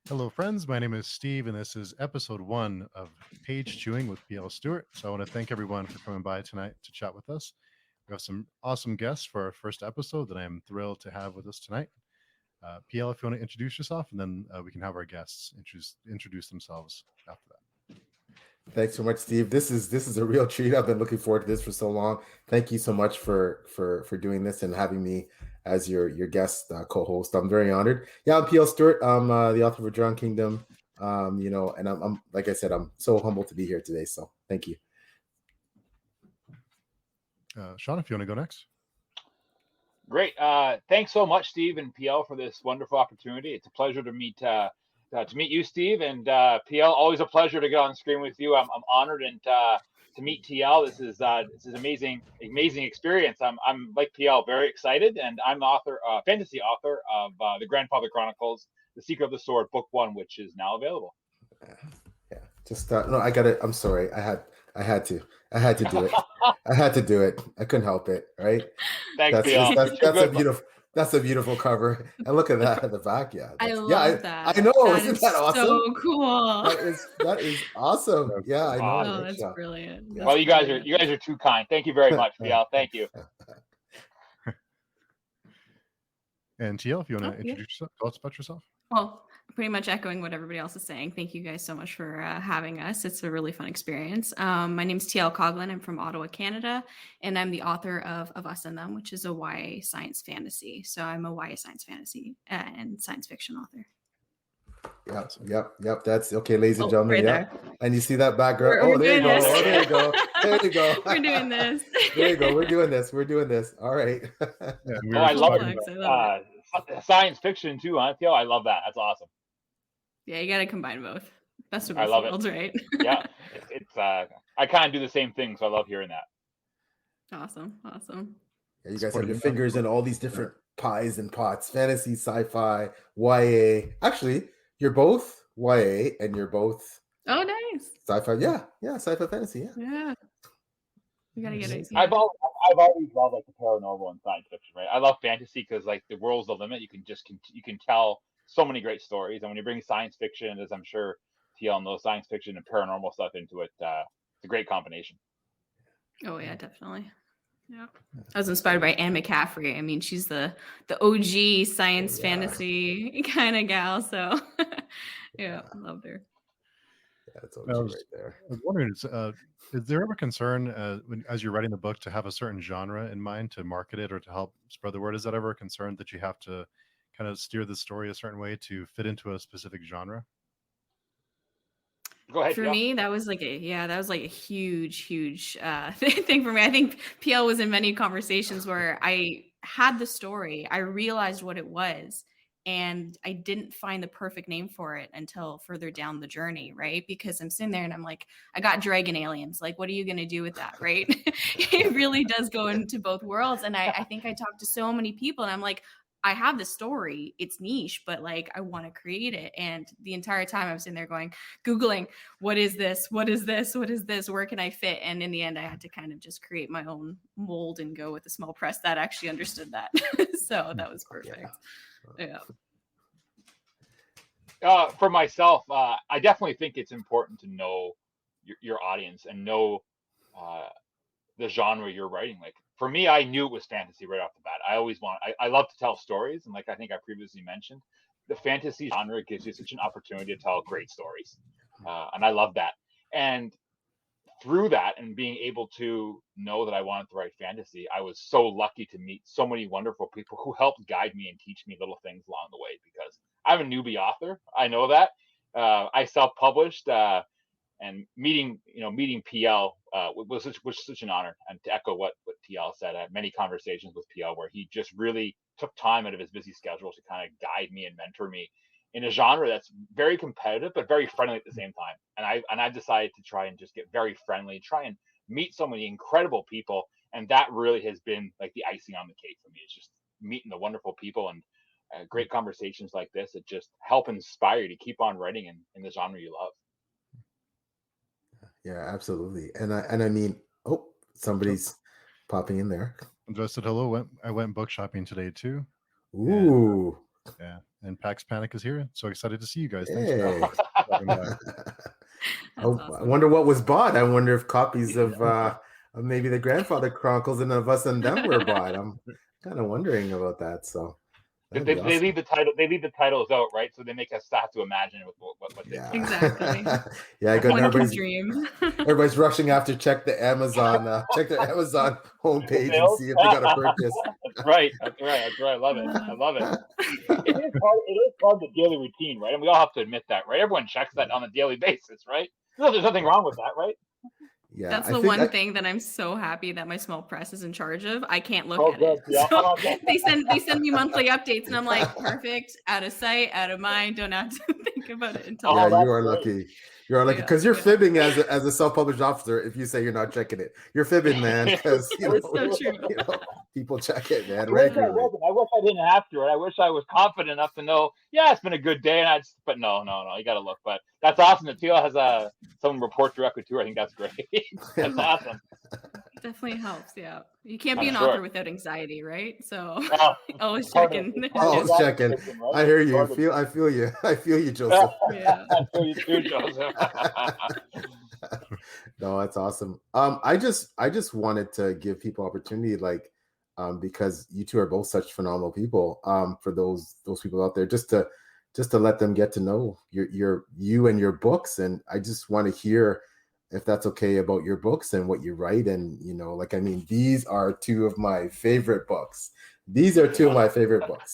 Hello, friends. My name is Steve, and this is episode 1 of Page Chewing with T.L Stuart. So I want to thank everyone for coming by tonight to chat with us. We have some awesome guests for our first episode that I am thrilled to have with us tonight. PL, if you want to introduce yourself, and then we can have our guests introduce themselves after that. Thanks so much, Steve. This is a real treat. I've been looking forward to this for so long. Thank you so much for doing this and having me as your guest co-host. I'm very honored. Yeah, I'm T.L Stewart. I'm the author of Drown Kingdom. And I'm like I said, I'm so humbled to be here today. So thank you. Sean, if you want to go next. Great. Thanks so much, Steve and PL, for this wonderful opportunity. It's a pleasure to meet you, Steve, and PL. Always a pleasure to get on screen with you. I'm honored and to meet TL. This is amazing experience. I'm like PL, very excited, and I'm the fantasy author of the Grandfather Chronicles: The Secret of the Sword, Book 1, which is now available. Yeah, just no. I got it. I'm sorry. I had to do it. I had to do it. I couldn't help it. Right. Thanks, That's a beautiful cover. And look at that at the back. Yeah. I love that. I know. That Isn't that awesome? So cool. That is awesome. Yeah, I know. Oh, that's brilliant. That's well, you guys are too kind. Thank you very much, PL. Thank you. And TL, if you want to introduce yourself, tell us about yourself. Well, pretty much echoing what everybody else is saying. Thank you guys so much for having us. It's a really fun experience. My name is T.L Coughlin. I'm from Ottawa, Canada, and I'm the author of Us and Them, which is a YA science fantasy. So I'm a YA science fantasy and science fiction author. Yep. That's okay, ladies and gentlemen. Right yeah. And you see that background? There you go. Oh, there you go. There you go. We're doing this. There you go. We're doing this. All right. I love it. Science fiction too, huh? I love that. That's awesome. Yeah, you got to combine both. Best of both worlds, right? Yeah, it's I kind of do the same thing, so I love hearing that. Awesome. Yeah, you guys have your fingers in all these different pies and pots: fantasy, sci-fi, YA. Actually, you're both YA and you're both nice sci-fi. Yeah, sci-fi fantasy. Yeah. We gotta get it. I've always loved like the paranormal and science fiction, right? I love fantasy because like the world's the limit. You can tell so many great stories, and when you bring science fiction, as I'm sure TL knows, science fiction and paranormal stuff into it, it's a great combination. Oh yeah, definitely. Yeah, I was inspired by Anne McCaffrey. I mean, she's the OG science fantasy kind of gal. So yeah, I loved her. Yeah, that's right there. I was wondering, is there ever concern as you're writing the book to have a certain genre in mind to market it or to help spread the word? Is that ever a concern that you have to kind of steer the story a certain way to fit into a specific genre? Go ahead. For me, that was like a huge thing for me. I think PL was in many conversations where I had the story, I realized what it was, and I didn't find the perfect name for it until further down the journey, right? Because I'm sitting there and I'm like, I got dragon aliens. Like, what are you going to do with that, right? It really does go into both worlds. And I think I talked to so many people and I'm like, I have the story, it's niche, but like I want to create it. And the entire time I was sitting there going, Googling, what is this? What is this? What is this? Where can I fit? And in the end, I had to kind of just create my own mold and go with a small press that actually understood that. So that was perfect. Yeah. For myself, I definitely think it's important to know your audience and know the genre you're writing. Like for me, I knew it was fantasy right off the bat. I love to tell stories, and like I think I previously mentioned, the fantasy genre gives you such an opportunity to tell great stories, and I love that. And through that, and being able to know that I wanted to write fantasy, I was so lucky to meet so many wonderful people who helped guide me and teach me little things along the way. Because I'm a newbie author, I know that. I self-published. And meeting PL was such an honor. And to echo what TL said, I had many conversations with PL where he just really took time out of his busy schedule to kind of guide me and mentor me in a genre that's very competitive but very friendly at the same time. And I've decided to try and just get very friendly, try and meet so many incredible people, and that really has been like the icing on the cake for me. It's just meeting the wonderful people and great conversations like this that just help inspire you to keep on writing in the genre you love. Yeah, absolutely. And I mean, somebody's popping in there. Andrea said hello. I went book shopping today too. Ooh, Yeah, and PAX Panic is here. So excited to see you guys. Thanks Hey. for having me. I Awesome. wonder what was bought. I wonder if copies of maybe the Grandfather Chronicles and Of Us and Them were bought. I'm kind of wondering about that. So that'd They, be they awesome. leave the title. They leave the titles out, right? So they make us have to imagine what they. Yeah, Exactly. yeah. Good. One can dream. Everybody's rushing after check the Amazon homepage and Sales? see if they got a purchase. That's right. That's right. That's right. I love it. I love it. It is part. It is part of the daily routine, right? And we all have to admit that, right? Everyone checks that on a daily basis, right? No, there's nothing wrong with that, right? Yeah, That's the one thing that I'm so happy that my small press is in charge of. I can't look at it. Yeah. So they send me monthly updates, and I'm like, perfect, out of sight, out of mind. Don't have to think about it until. Yeah, you are great. lucky. You are lucky because you're fibbing as a self-published officer if you say you're not checking it. You're fibbing, man, because so true. People check it, man. I wish I didn't have to, right? I wish I was confident enough to know, yeah, it's been a good day, but no, you got to look. But that's awesome that T.L has someone report directly to her. I think that's great. That's awesome. Definitely helps. Yeah, you can't be an author without anxiety, right? So always checking. Always checking. I hear you. I feel you. I feel you, Joseph. Yeah, I feel you too, Joseph. No, that's awesome. I just wanted to give people opportunity, because you two are both such phenomenal people. For those people out there, just to let them get to know you and your books, and I just want to hear, if that's okay, about your books and what you write. And these are two of my favorite books.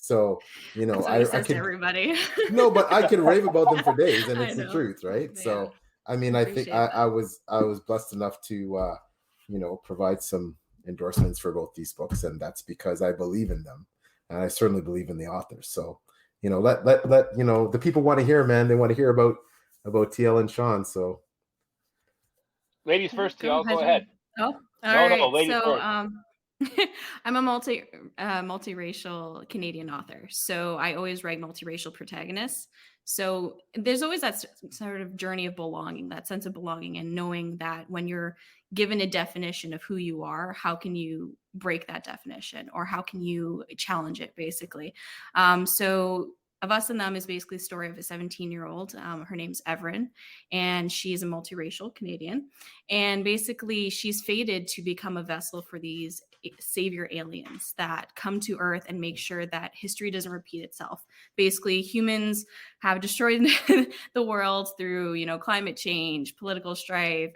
So I can everybody. No, but I can rave about them for days, and it's the truth, right? Yeah. So I think I was blessed enough to provide some endorsements for both these books, and that's because I believe in them, and I certainly believe in the authors. So let the people want to hear, man. They want to hear about T.L and Sean. So ladies first, T.L, go ahead. Oh, all right. No, ladies first. I'm a multiracial Canadian author, so I always write multiracial protagonists. So there's always that sort of journey of belonging, that sense of belonging, and knowing that when you're given a definition of who you are, how can you break that definition, or how can you challenge it, basically. So Of Us and Them is basically the story of a 17-year-old. Her name's Everin, and she's a multiracial Canadian. And basically, she's fated to become a vessel for these savior aliens that come to Earth and make sure that history doesn't repeat itself. Basically, humans have destroyed the world through, climate change, political strife,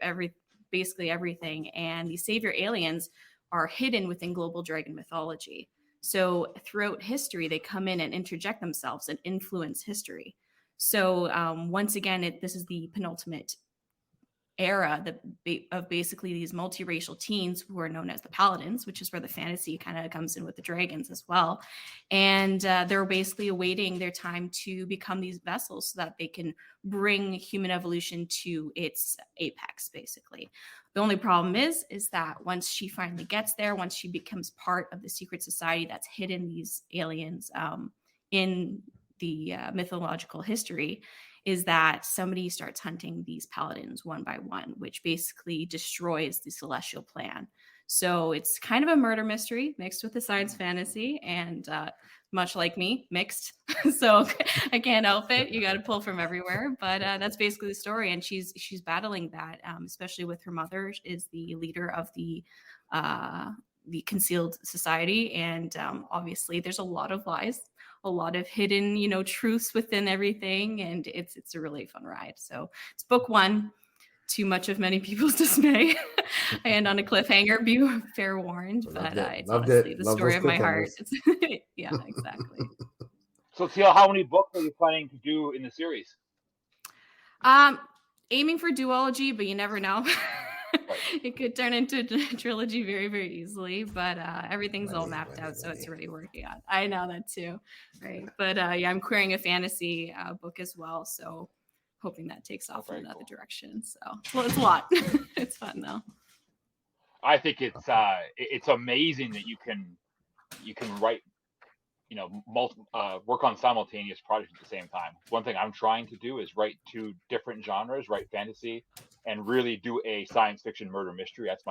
basically everything. And these savior aliens are hidden within global dragon mythology. So throughout history, they come in and interject themselves and influence history. So once again, this is the penultimate era of basically these multiracial teens who are known as the Paladins, which is where the fantasy kind of comes in with the dragons as well. And they're basically awaiting their time to become these vessels so that they can bring human evolution to its apex, basically. The only problem is that once she finally gets there, once she becomes part of the secret society that's hidden these aliens in the mythological history, is that somebody starts hunting these paladins one by one, which basically destroys the celestial plan. So it's kind of a murder mystery mixed with the science fantasy, and much like me, mixed. So I can't help it. You got to pull from everywhere. But that's basically the story. And she's battling that, especially with her mother is the leader of the concealed society. And obviously there's a lot of lies, a lot of hidden, truths within everything. And it's a really fun ride. So it's book one. Too much of many people's dismay. I end on a cliffhanger, be fair warned, but it's honestly the story of my heart. Yeah, exactly. So T.L, how many books are you planning to do in the series? Aiming for duology, but you never know. It could turn into a trilogy very, very easily, but everything's all mapped out, so it's already working out. I know that too, right? But yeah, I'm querying a fantasy book as well, so hoping that takes off in another direction. So it's a lot. It's fun though. I think it's amazing that you can write, work on simultaneous projects at the same time. One thing I'm trying to do is write two different genres, write fantasy, and really do a science fiction murder mystery. That's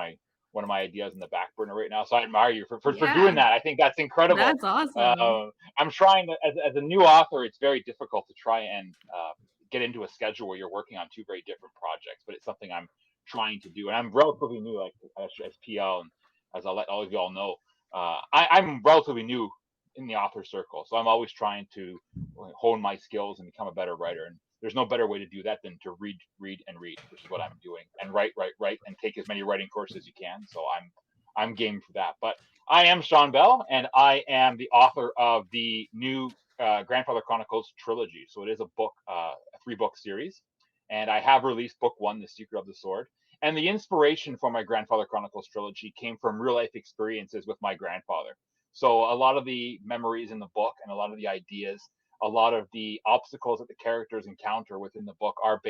one one of my ideas in the back burner right now. So I admire you for Yeah. doing that. I think that's incredible. That's awesome. I'm trying to, as a new author, it's very difficult to try and get into a schedule where you're working on two very different projects, but it's something I'm trying to do. And I'm relatively new, like as PL, and as I'll let all of you all know, I'm relatively new in the author circle. So I'm always trying to hone my skills and become a better writer. And there's no better way to do that than to read, which is what I'm doing, and write, and take as many writing courses as you can. So I'm game for that. But I am Sean Bell, and I am the author of the new Grandfather Chronicles trilogy. So it is a book, a 3-book series, and I have released book 1, The Secret of the Sword. And the inspiration for my Grandfather Chronicles trilogy came from real life experiences with my grandfather. So a lot of the memories in the book and a lot of the ideas, a lot of the obstacles that the characters encounter within the book are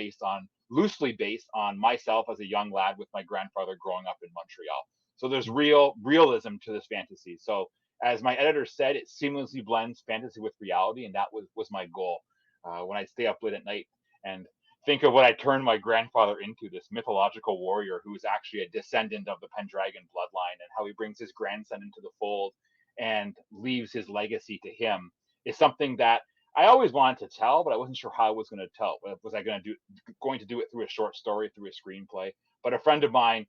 loosely based on myself as a young lad with my grandfather growing up in Montreal. So there's realism to this fantasy. So as my editor said, it seamlessly blends fantasy with reality, and that was my goal. When I stay up late at night and think of what I turned my grandfather into, this mythological warrior who is actually a descendant of the Pendragon bloodline, and how he brings his grandson into the fold and leaves his legacy to him, is something that I always wanted to tell, but I wasn't sure how I was going to tell. Was I going to do it through a short story, through a screenplay? But a friend of mine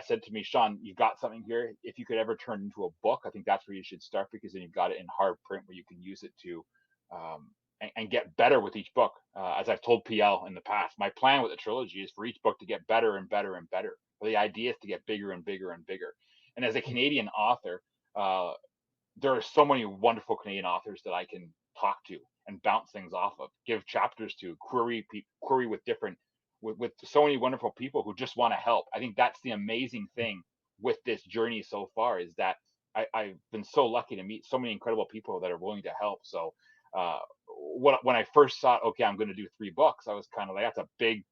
said to me, Sean, you've got something here. If you could ever turn it into a book, I think that's where you should start, because then you've got it in hard print where you can use it to and get better with each book. As I've told PL in the past, my plan with the trilogy is for each book to get better and better and better, for the ideas to get bigger and bigger and bigger. And as a Canadian author, there are so many wonderful Canadian authors that I can talk to and bounce things off of, give chapters to, query with so many wonderful people who just want to help. I think that's the amazing thing with this journey so far, is that I've been so lucky to meet so many incredible people that are willing to help. So when I first thought, okay, I'm going to do 3 books, I was kind of like, that's a big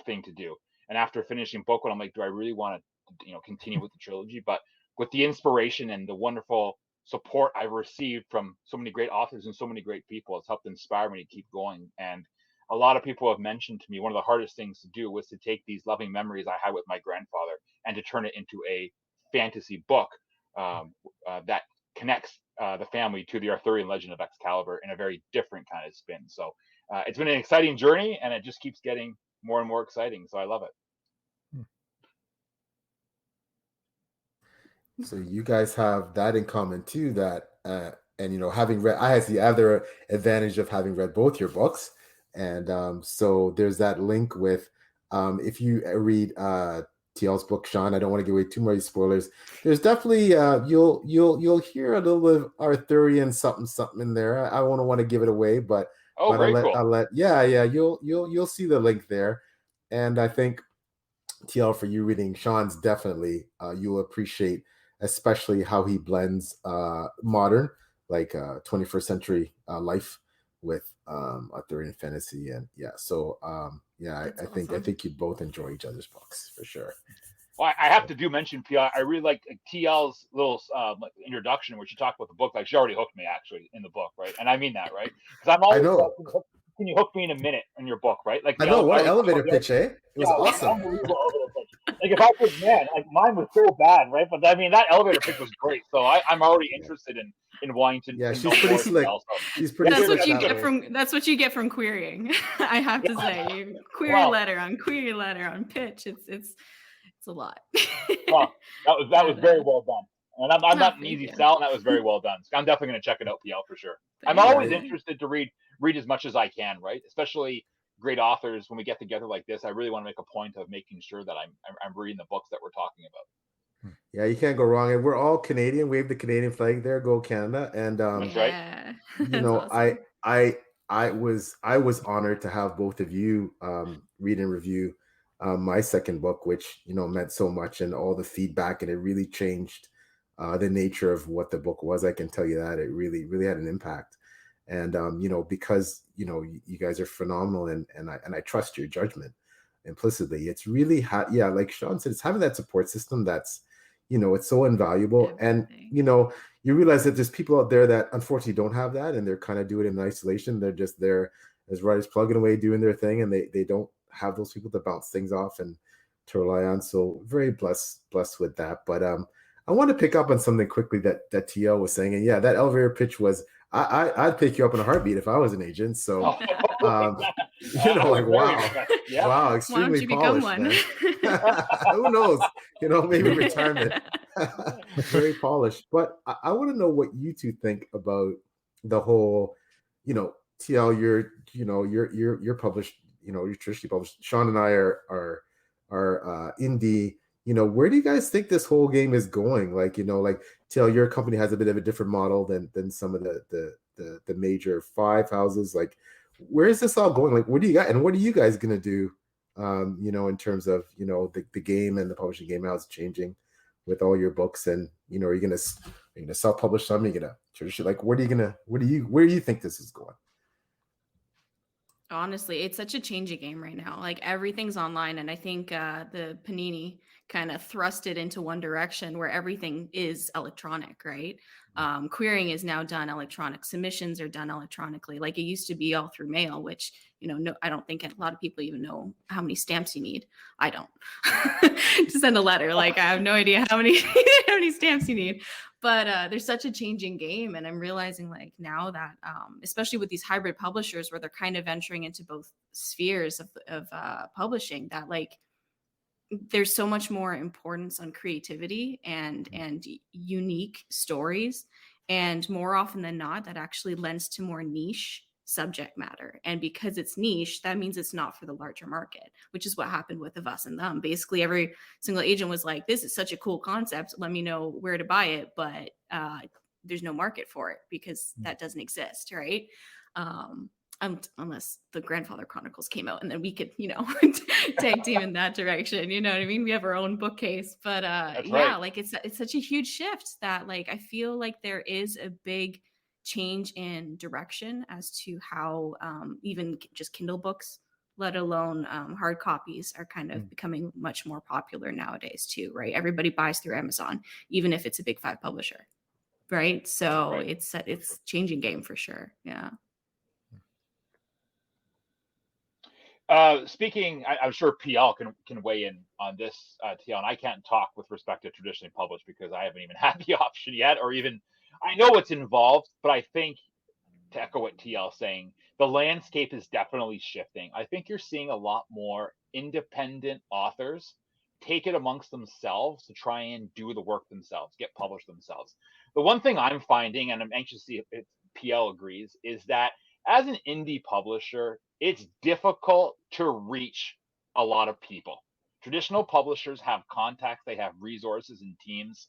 thing to do. And after finishing book 1, I'm like, do I really want to continue with the trilogy? But with the inspiration and the wonderful support I've received from so many great authors and so many great people, it's helped inspire me to keep going. And a lot of people have mentioned to me one of the hardest things to do was to take these loving memories I had with my grandfather and to turn it into a fantasy book that connects the family to the Arthurian legend of Excalibur in a very different kind of spin. So it's been an exciting journey, and it just keeps getting more and more exciting. So I love it. So you guys have that in common too, that and having read, I have the other advantage of having read both your books, and so there's that link with if you read TL's book, Sean, I don't want to give away too many spoilers. There's definitely you'll hear a little bit of Arthurian something in there. I won't want to give it away, but cool. I'll let you'll see the link there, and I think TL, for you reading Sean's, definitely you'll appreciate, especially how he blends modern, like 21st century life with Arthurian fantasy, and I think you both enjoy each other's books for sure. Well, I have to mention I really like TL's little introduction where she talked about the book. Like, she already hooked me actually in the book, right? And I mean that, right? Because I'm always can you hook me in a minute in your book, right? Like, I know, what elevator pitch, eh? It was awesome. Unbelievable elevator pitch. Like, if I was like mine was so bad, right? But I mean, that elevator pitch was great. So I'm already interested in wanting to. Yeah, she's pretty slick. She's pretty that's slick. That's what you get from querying. I have to say, you query letter on pitch. It's a lot. Well, that was very well done. And I'm not an easy sell, and that was very well done. So I'm definitely going to check it out, PL, for sure. I'm always interested to read as much as I can, right? Especially great authors. When we get together like this, I really want to make a point of making sure that I'm reading the books that we're talking about. Yeah, you can't go wrong. And we're all Canadian. Wave the Canadian flag there. Go Canada. And that's right. Awesome. I was honored to have both of you read and review my second book, which meant so much, and all the feedback, and it really changed the nature of what the book was. I can tell you that it really had an impact. And because you guys are phenomenal, and I trust your judgment implicitly. It's really like Sean said, it's having that support system that's it's so invaluable. And you realize that there's people out there that unfortunately don't have that, and they're kind of doing it in isolation. They're just there as writers, plugging away, doing their thing, and they don't have those people to bounce things off and to rely on. So very blessed with that. But I want to pick up on something quickly that TL was saying. And yeah, that elevator pitch was, I'd pick you up in a heartbeat if I was an agent. So like, wow. Yeah. Wow, Why extremely don't you become polished, one? man. Who knows? Maybe retirement. Very polished. But I want to know what you two think about the whole, TL, you're published, you're traditionally published. Sean and I are indie. Where do you guys think this whole game is going? Like, like TL, your company has a bit of a different model than some of the major five houses. Like, where is this all going? Like, what do you got, and what are you guys gonna do? In terms of the game and the publishing game, how it's changing with all your books, and are you gonna self-publish some? Are you gonna tradition? Like, where do you think this is going? Honestly, it's such a changing game right now. Like everything's online, and I think the Panini kind of thrust it into one direction where everything is electronic, right? Querying is now done electronic. Submissions are done electronically. Like it used to be all through mail, which no, I don't think a lot of people even know how many stamps you need. I don't to send a letter. Like I have no idea how many how many stamps you need. But there's such a changing game, and I'm realizing like now that especially with these hybrid publishers where they're kind of venturing into both spheres of publishing, that like there's so much more importance on creativity and unique stories, and more often than not that actually lends to more niche subject matter. And because it's niche, that means it's not for the larger market, which is what happened with the Us and Them. Basically every single agent was like, this is such a cool concept, let me know where to buy it, but there's no market for it because that doesn't exist, right? Unless the Grandfather Chronicles came out, and then we could tag team in that direction, you know what I mean? We have our own bookcase. But right. Like it's such a huge shift that like I feel like there is a big change in direction as to how even just Kindle books, let alone hard copies, are kind of becoming much more popular nowadays too, right? Everybody buys through Amazon, even if it's a big five publisher, right? So Right. it's changing game for sure. Yeah. Speaking, I'm sure PL can weigh in on this, TL, and I can't talk with respect to traditionally published because I haven't even had the option yet, or even I know what's involved, but I think, to echo what TL saying, the landscape is definitely shifting. I think you're seeing a lot more independent authors take it amongst themselves to try and do the work themselves, get published themselves. The one thing I'm finding, and I'm anxious to see if PL agrees, is that as an indie publisher, it's difficult to reach a lot of people. Traditional publishers have contacts, they have resources and teams,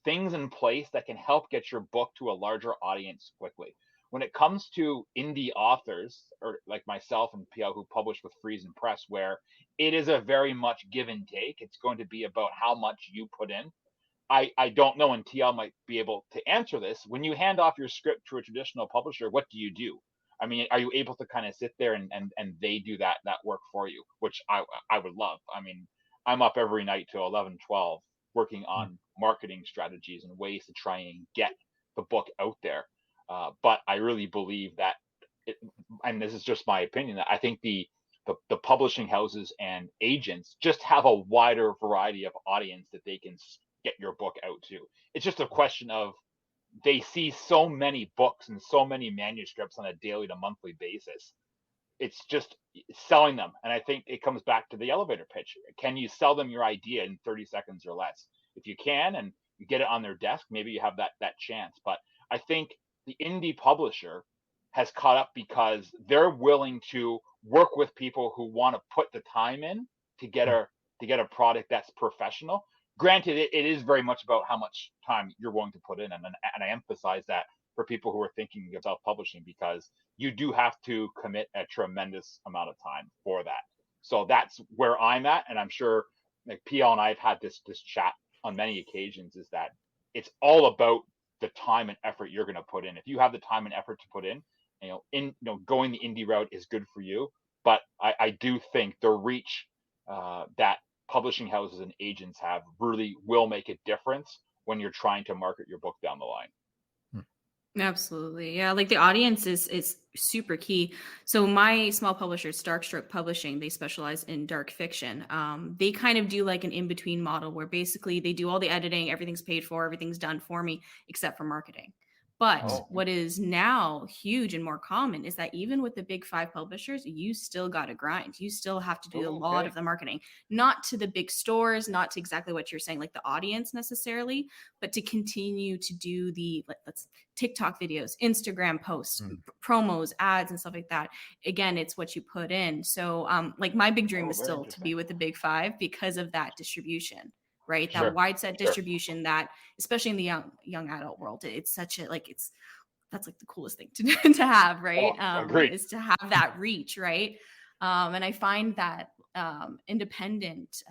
things in place that can help get your book to a larger audience quickly. When it comes to indie authors, or like myself and PL, who publish with Friesen Press, where it is a very much give and take, it's going to be about how much you put in. I don't know, and TL might be able to answer this. When you hand off your script to a traditional publisher, what do you do? I mean, are you able to kind of sit there and they do that work for you, which I would love. I mean, I'm up every night till 11, 12 working on marketing strategies and ways to try and get the book out there. But I really believe that, and this is just my opinion, that I think the publishing houses and agents just have a wider variety of audience that they can get your book out to. It's just a question of they see so many books and so many manuscripts on a daily to monthly basis. It's just selling them. And I think it comes back to the elevator pitch. Can you sell them your idea in 30 seconds or less? If you can, and you get it on their desk, maybe you have that chance. But I think the indie publisher has caught up because they're willing to work with people who want to put the time in to get a product that's professional. Granted, it is very much about how much time you're willing to put in, and I emphasize that for people who are thinking of self-publishing, because you do have to commit a tremendous amount of time for that. So that's where I'm at, and I'm sure like PL and I have had this chat on many occasions, is that it's all about the time and effort you're going to put in. If you have the time and effort to put in, going the indie route is good for you. But I do think the reach that publishing houses and agents have really will make a difference when you're trying to market your book down the line. Absolutely. Yeah, like the audience is super key. So my small publisher, Starkstroke Publishing, they specialize in dark fiction. They kind of do like an in-between model where basically they do all the editing, everything's paid for, everything's done for me, except for marketing. But Oh, what is now huge and more common is that even with the big five publishers, you still got to grind. You still have to do a lot okay. of the marketing, not to the big stores, not to exactly what you're saying, like the audience necessarily, but to continue to do the let's TikTok videos, Instagram posts, promos, ads, and stuff like that. Again, it's what you put in. So, like my big dream Oh, is very still to interesting. be with the big five because of that distribution, right? Sure. That wide set distribution that, especially in the young adult world, it's such a like that's like the coolest thing to to have, right? Oh, agreed. Is to have that reach, right? And I find that independent,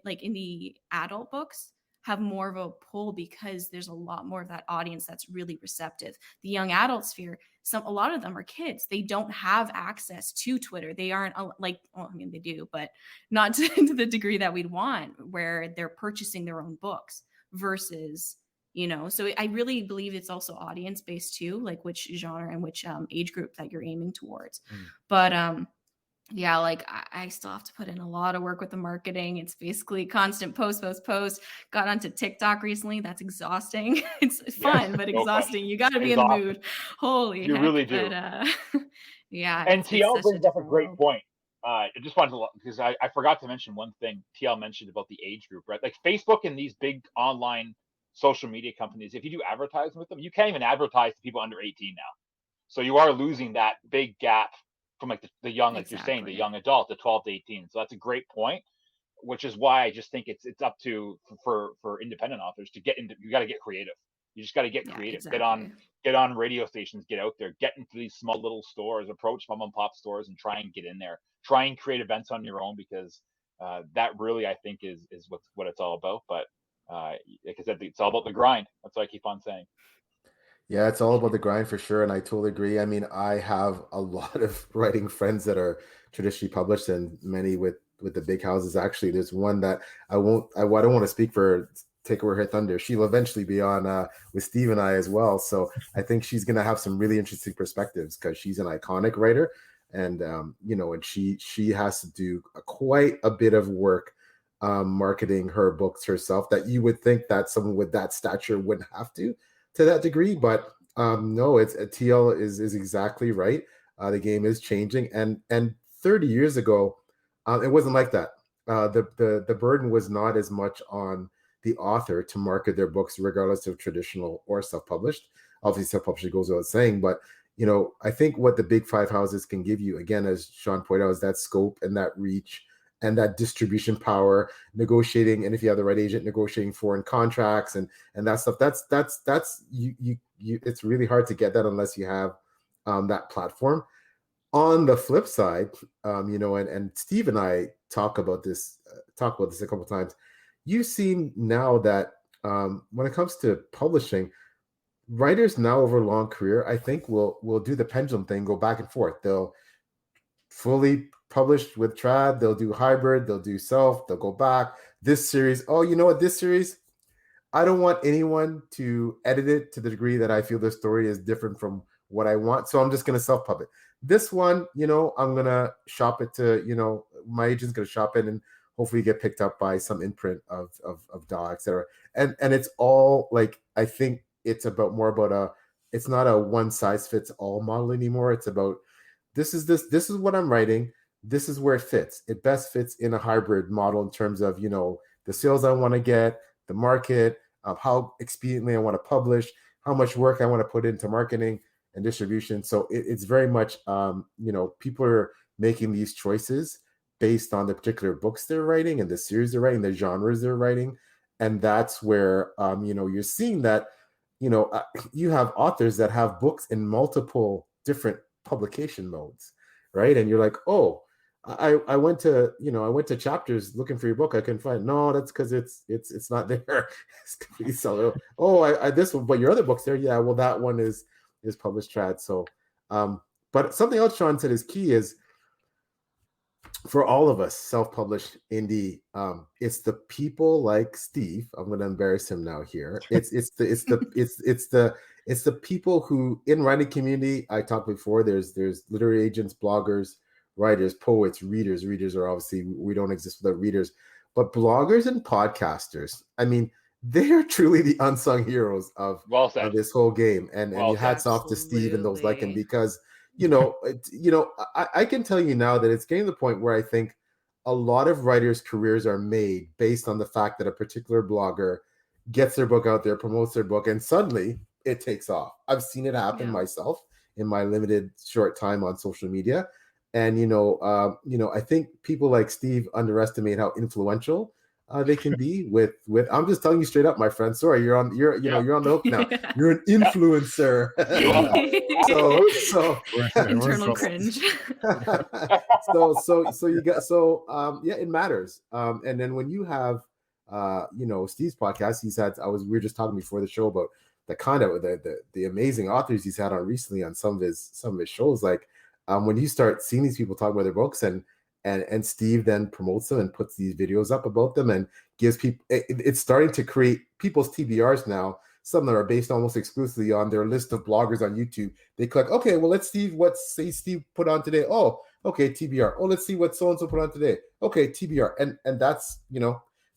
like indie adult books have more of a pull because there's a lot more of that audience that's really receptive. The young adult sphere, a lot of them are kids. They don't have access to Twitter. They aren't like, well, I mean, they do, but not to the degree that we'd want, where they're purchasing their own books versus, so I really believe it's also audience based too, like which genre and which age group that you're aiming towards. But yeah, like I still have to put in a lot of work with the marketing. It's basically constant post. Got onto TikTok recently. That's exhausting. It's fun, but No exhausting. question. You got to be in the Exhausting. mood. Holy You heck. really do. But yeah, And it's TL such a brings up a different great world. point. I just wanted to, because I forgot to mention one thing TL mentioned about the age group, right? Like Facebook and these big online social media companies, if you do advertising with them, you can't even advertise to people under 18 now. So you are losing that big gap from like the young, like you're saying, the Exactly. young adult, the 12 to 18. So that's a great point, which is why I just think it's up to for independent authors to get into. You got to get creative. You just got to get Yeah, creative. exactly. Get on radio stations. Get out there. Get into these small little stores. Approach mom and pop stores and try and get in there. Try and create events on your own because that really I think is what it's all about. But like I said, it's all about the grind. That's what I keep on saying. Yeah, it's all about the grind for sure, and I totally agree. I mean, I have a lot of writing friends that are traditionally published, and many with the big houses. Actually, there's one that I don't want to speak for take away her thunder. She'll eventually be on with Steve and I as well. So I think she's gonna have some really interesting perspectives because she's an iconic writer, and and she has to do quite a bit of work marketing her books herself that you would think that someone with that stature wouldn't have to that degree, but no, it's TL is exactly right. The game is changing, and 30 years ago, it wasn't like that. The burden was not as much on the author to market their books, regardless of traditional or self-published. Obviously, self-published goes without saying, but I think what the big five houses can give you, again, as Sean pointed out, is that scope and that reach and that distribution power, negotiating, and if you have the right agent, negotiating foreign contracts and that stuff. That's you it's really hard to get that unless you have that platform. On the flip side, and Steve and I talk about this a couple of times. You've seen now that when it comes to publishing, writers now over a long career, I think will do the pendulum thing, go back and forth. They'll fully published with trad, they'll do hybrid, they'll do self, they'll go back. This series, oh, you know what? This series, I don't want anyone to edit it to the degree that I feel the story is different from what I want. So I'm just going to self-pub it. This one, I'm going to shop it to, my agent's going to shop it and hopefully get picked up by some imprint of DAW, et cetera. And it's all like, I think it's it's not a one size fits all model anymore. It's about, this is what I'm writing. This is where it fits. It best fits in a hybrid model in terms of, the sales I want to get, the market, how expediently I want to publish, how much work I want to put into marketing and distribution. So it's very much, people are making these choices based on the particular books they're writing and the series they're writing, the genres they're writing. And that's where, you're seeing that, you have authors that have books in multiple different publication modes, right? And you're like, oh, I went to chapters looking for your book. I couldn't find it. No, that's because it's not there. So, oh, I this one, but your other book's there. Yeah, well, that one is published trad. So, but something else Sean said is key is for all of us self-published indie, it's the people like Steve. I'm going to embarrass him now here. It's the people who in writing community. I talked before. There's literary agents, bloggers, writers, poets, readers. Readers are obviously, we don't exist without readers, but bloggers and podcasters, I mean, they are truly the unsung heroes of this whole game. And Well you hats said. off to Steve and those like him, Absolutely. because I can tell you now that it's getting to the point where I think a lot of writers' careers are made based on the fact that a particular blogger gets their book out there, promotes their book, and suddenly it takes off. I've seen it happen Yeah. myself in my limited short time on social media. And I think people like Steve underestimate how influential they can be with. I'm just telling you straight up, my friend. Sorry, you're on the hook now. You're an influencer. so Internal cringe. so you got it matters. And then when you have Steve's podcast, we were just talking before the show about the kind of the amazing authors he's had on recently on some of his shows. Like when you start seeing these people talk about their books, and Steve then promotes them and puts these videos up about them and gives people, it's starting to create people's TBRs now. Some that are based almost exclusively on their list of bloggers on YouTube. They click, okay, well, let's see what Steve put on today. Oh, okay, TBR. Oh, let's see what so-and-so put on today. Okay, TBR. And that's,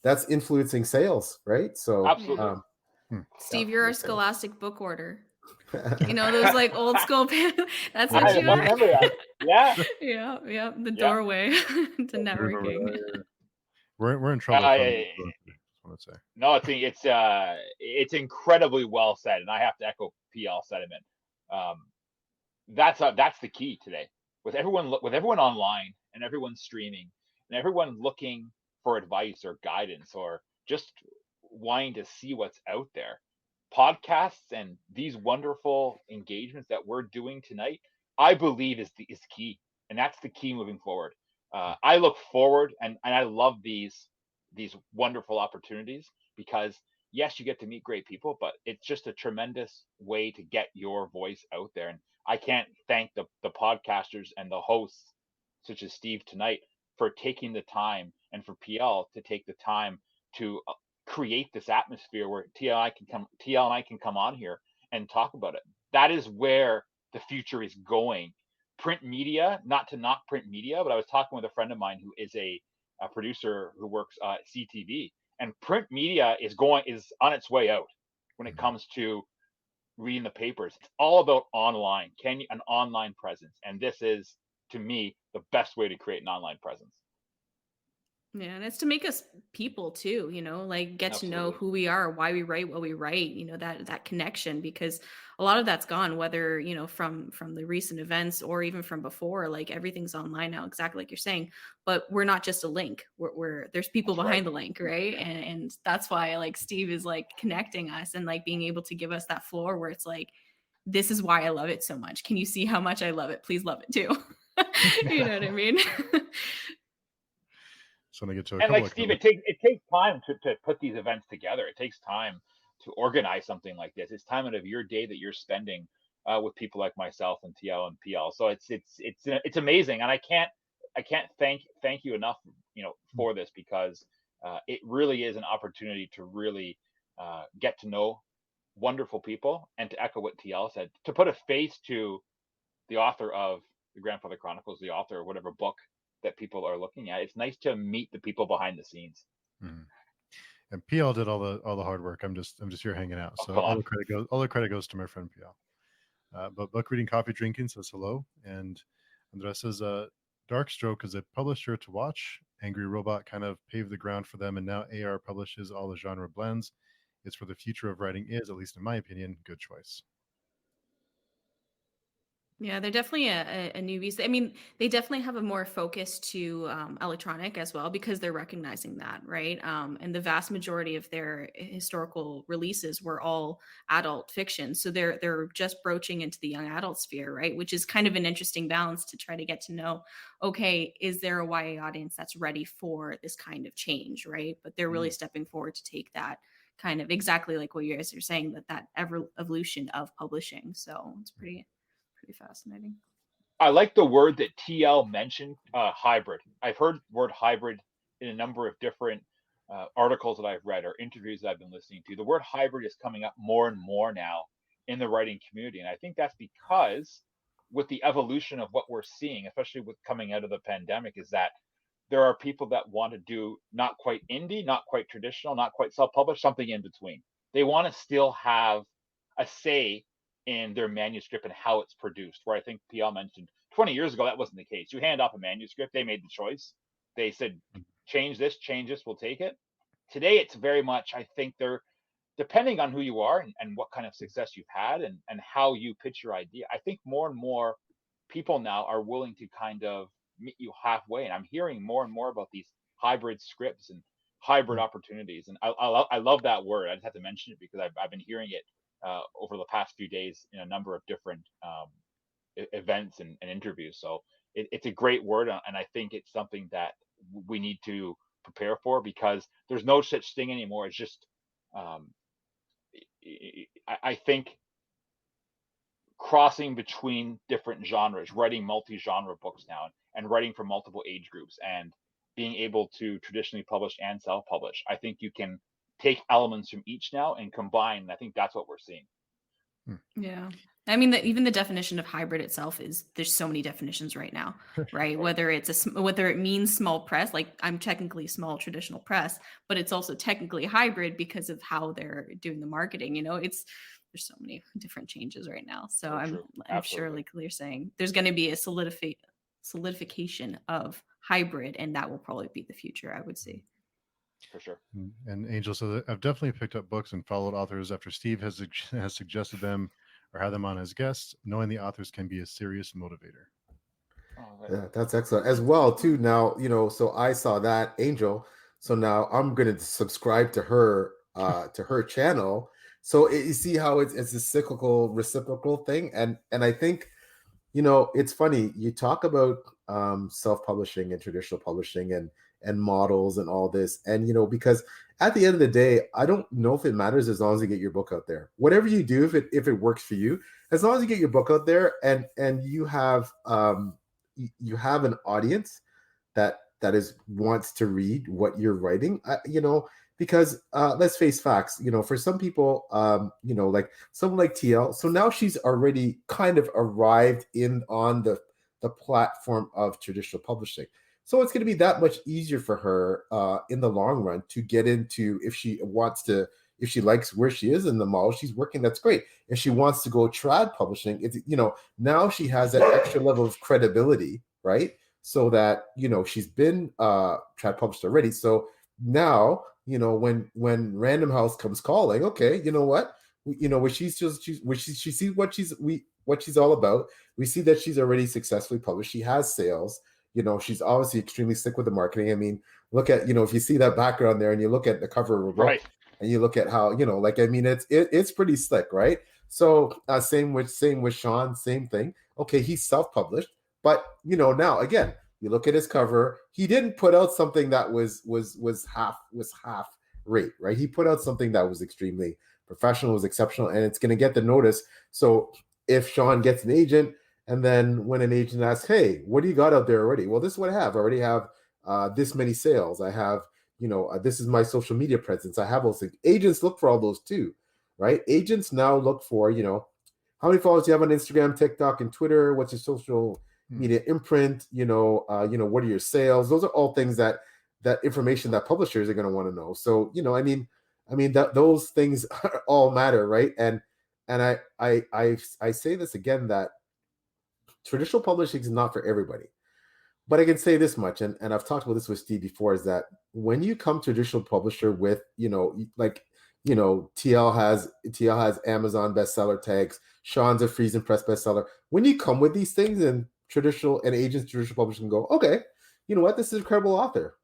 that's influencing sales, right? So absolutely. Steve, you're our Scholastic book order. Those like old school that's what I you are. remember that. Yeah. Yeah. The doorway to networking. We're in trouble. I want to say. No, it's incredibly well said, and I have to echo PL sentiment. That's the key today. With everyone online and everyone streaming and everyone looking for advice or guidance or just wanting to see what's out there, podcasts and these wonderful engagements that we're doing tonight, I believe is key, and that's the key moving forward. I look forward and I love these wonderful opportunities because yes, you get to meet great people, but it's just a tremendous way to get your voice out there. And I can't thank the podcasters and the hosts such as Steve tonight for taking the time, and for PL to take the time to create this atmosphere where TL and I can come on here and talk about it. That is where the future is going. Print media, not to knock print media, but I was talking with a friend of mine who is a producer who works at CTV, and print media is on its way out when it comes to reading the papers. It's all about online. An online presence, and this is, to me, the best way to create an online presence. Yeah, and it's to make us people too, like get to know who we are, why we write what we write, that connection, because a lot of that's gone, whether, from the recent events or even from before, like everything's online now, exactly like you're saying, but we're not just a link. We're there's people behind the link, right? And that's why like Steve is like connecting us and like being able to give us that floor where it's like, this is why I love it so much. Can you see how much I love it? Please love it too. You know what I mean? So I get to and like Steve, it takes time to put these events together. It takes time to organize something like this. It's time out of your day that you're spending with people like myself and TL and PL. So it's amazing, and I can't thank you enough, for this, because it really is an opportunity to really get to know wonderful people, and to echo what TL said, to put a face to the author of the Grandfather Chronicles, the author of whatever book that people are looking at. It's nice to meet the people behind the scenes. Mm-hmm. And PL did all the hard work. I'm just here hanging out. So all the credit goes to my friend PL. But Book Reading Coffee Drinking says hello, and Andres says Darkstroke is a publisher to watch. Angry Robot kind of paved the ground for them, and now AR publishes all the genre blends. It's for the future of writing is, at least in my opinion, good choice. Yeah, they're definitely a newbie. I mean, they definitely have a more focus to electronic as well, because they're recognizing that, right? And the vast majority of their historical releases were all adult fiction, so they're just broaching into the young adult sphere, right? Which is kind of an interesting balance to try to get to know. Okay, is there a YA audience that's ready for this kind of change, right? But they're really stepping forward to take that kind of exactly like what you guys are saying, that evolution of publishing. So it's pretty fascinating. I like the word that TL mentioned, hybrid. I've heard the word hybrid in a number of different articles that I've read or interviews that I've been listening to. The word hybrid is coming up more and more now in the writing community. And I think that's because with the evolution of what we're seeing, especially with coming out of the pandemic, is that there are people that want to do not quite indie, not quite traditional, not quite self-published, something in between. They want to still have a say in their manuscript and how it's produced. Where I think PL mentioned 20 years ago, that wasn't the case. You hand off a manuscript, they made the choice. They said, change this, we'll take it. Today, it's very much, I think they're, depending on who you are and what kind of success you've had and how you pitch your idea, I think more and more people now are willing to kind of meet you halfway. And I'm hearing more and more about these hybrid scripts and hybrid opportunities. And I love that word. I just have to mention it because I've been hearing it over the past few days in a number of different events and interviews. So it's a great word. And I think it's something that we need to prepare for, because there's no such thing anymore. It's just, I think crossing between different genres, writing multi-genre books now and writing for multiple age groups and being able to traditionally publish and self-publish. I think you can take elements from each now and combine. And I think that's what we're seeing. Yeah. I mean, even the definition of hybrid itself is, there's so many definitions right now, right? Whether it means small press, like I'm technically small traditional press, but it's also technically hybrid because of how they're doing the marketing. You know, there's so many different changes right now. So I'm sure, like you're saying, there's going to be a solidification of hybrid, and that will probably be the future, I would say. For sure. And Angel, so I've definitely picked up books and followed authors after Steve has suggested them or had them on as guests, knowing the authors can be a serious motivator. Yeah, that's excellent as well too. Now, so I saw that, Angel, so now I'm going to subscribe to her channel. So you see how it's a cyclical, reciprocal thing. And I think, it's funny, you talk about self-publishing and traditional publishing and models and all this. And, because at the end of the day, I don't know if it matters as long as you get your book out there. Whatever you do, if it works for you, as long as you get your book out there and you have an audience that wants to read what you're writing, because let's face facts, for some people, like someone like TL, so now she's already kind of arrived on the platform of traditional publishing. So it's going to be that much easier for her in the long run to get into, if she likes where she is in the model, she's working, that's great. If she wants to go trad publishing, it's, now she has that extra level of credibility, right? So that, she's been trad published already. So now, when Random House comes calling, okay, you know what? Where she sees what she's all about. We see that she's already successfully published. She has sales. She's obviously extremely slick with the marketing. I mean, look at, if you see that background there and you look at the cover of a book, right, and you look at how, it's pretty slick, right? So same with Sean, same thing. Okay, he's self-published, but now again, you look at his cover, he didn't put out something that was half rate, right? He put out something that was extremely professional, was exceptional, and it's going to get the notice. So if Sean gets an agent, and then when an agent asks, hey, what do you got out there already? Well, this is what I have. I already have this many sales. I have, this is my social media presence. I have those things. Agents look for all those too, right? Agents now look for, how many followers do you have on Instagram, TikTok, and Twitter? What's your social media imprint? What are your sales? Those are all things that information that publishers are going to want to know. So, I mean that those things all matter, right? And I say this again, that traditional publishing is not for everybody. But I can say this much, and I've talked about this with Steve before, is that when you come traditional publisher with, TL has Amazon bestseller tags, Sean's a Friesen Press bestseller. When you come with these things, and agents traditional publishing go, okay, you know what, this is a credible author,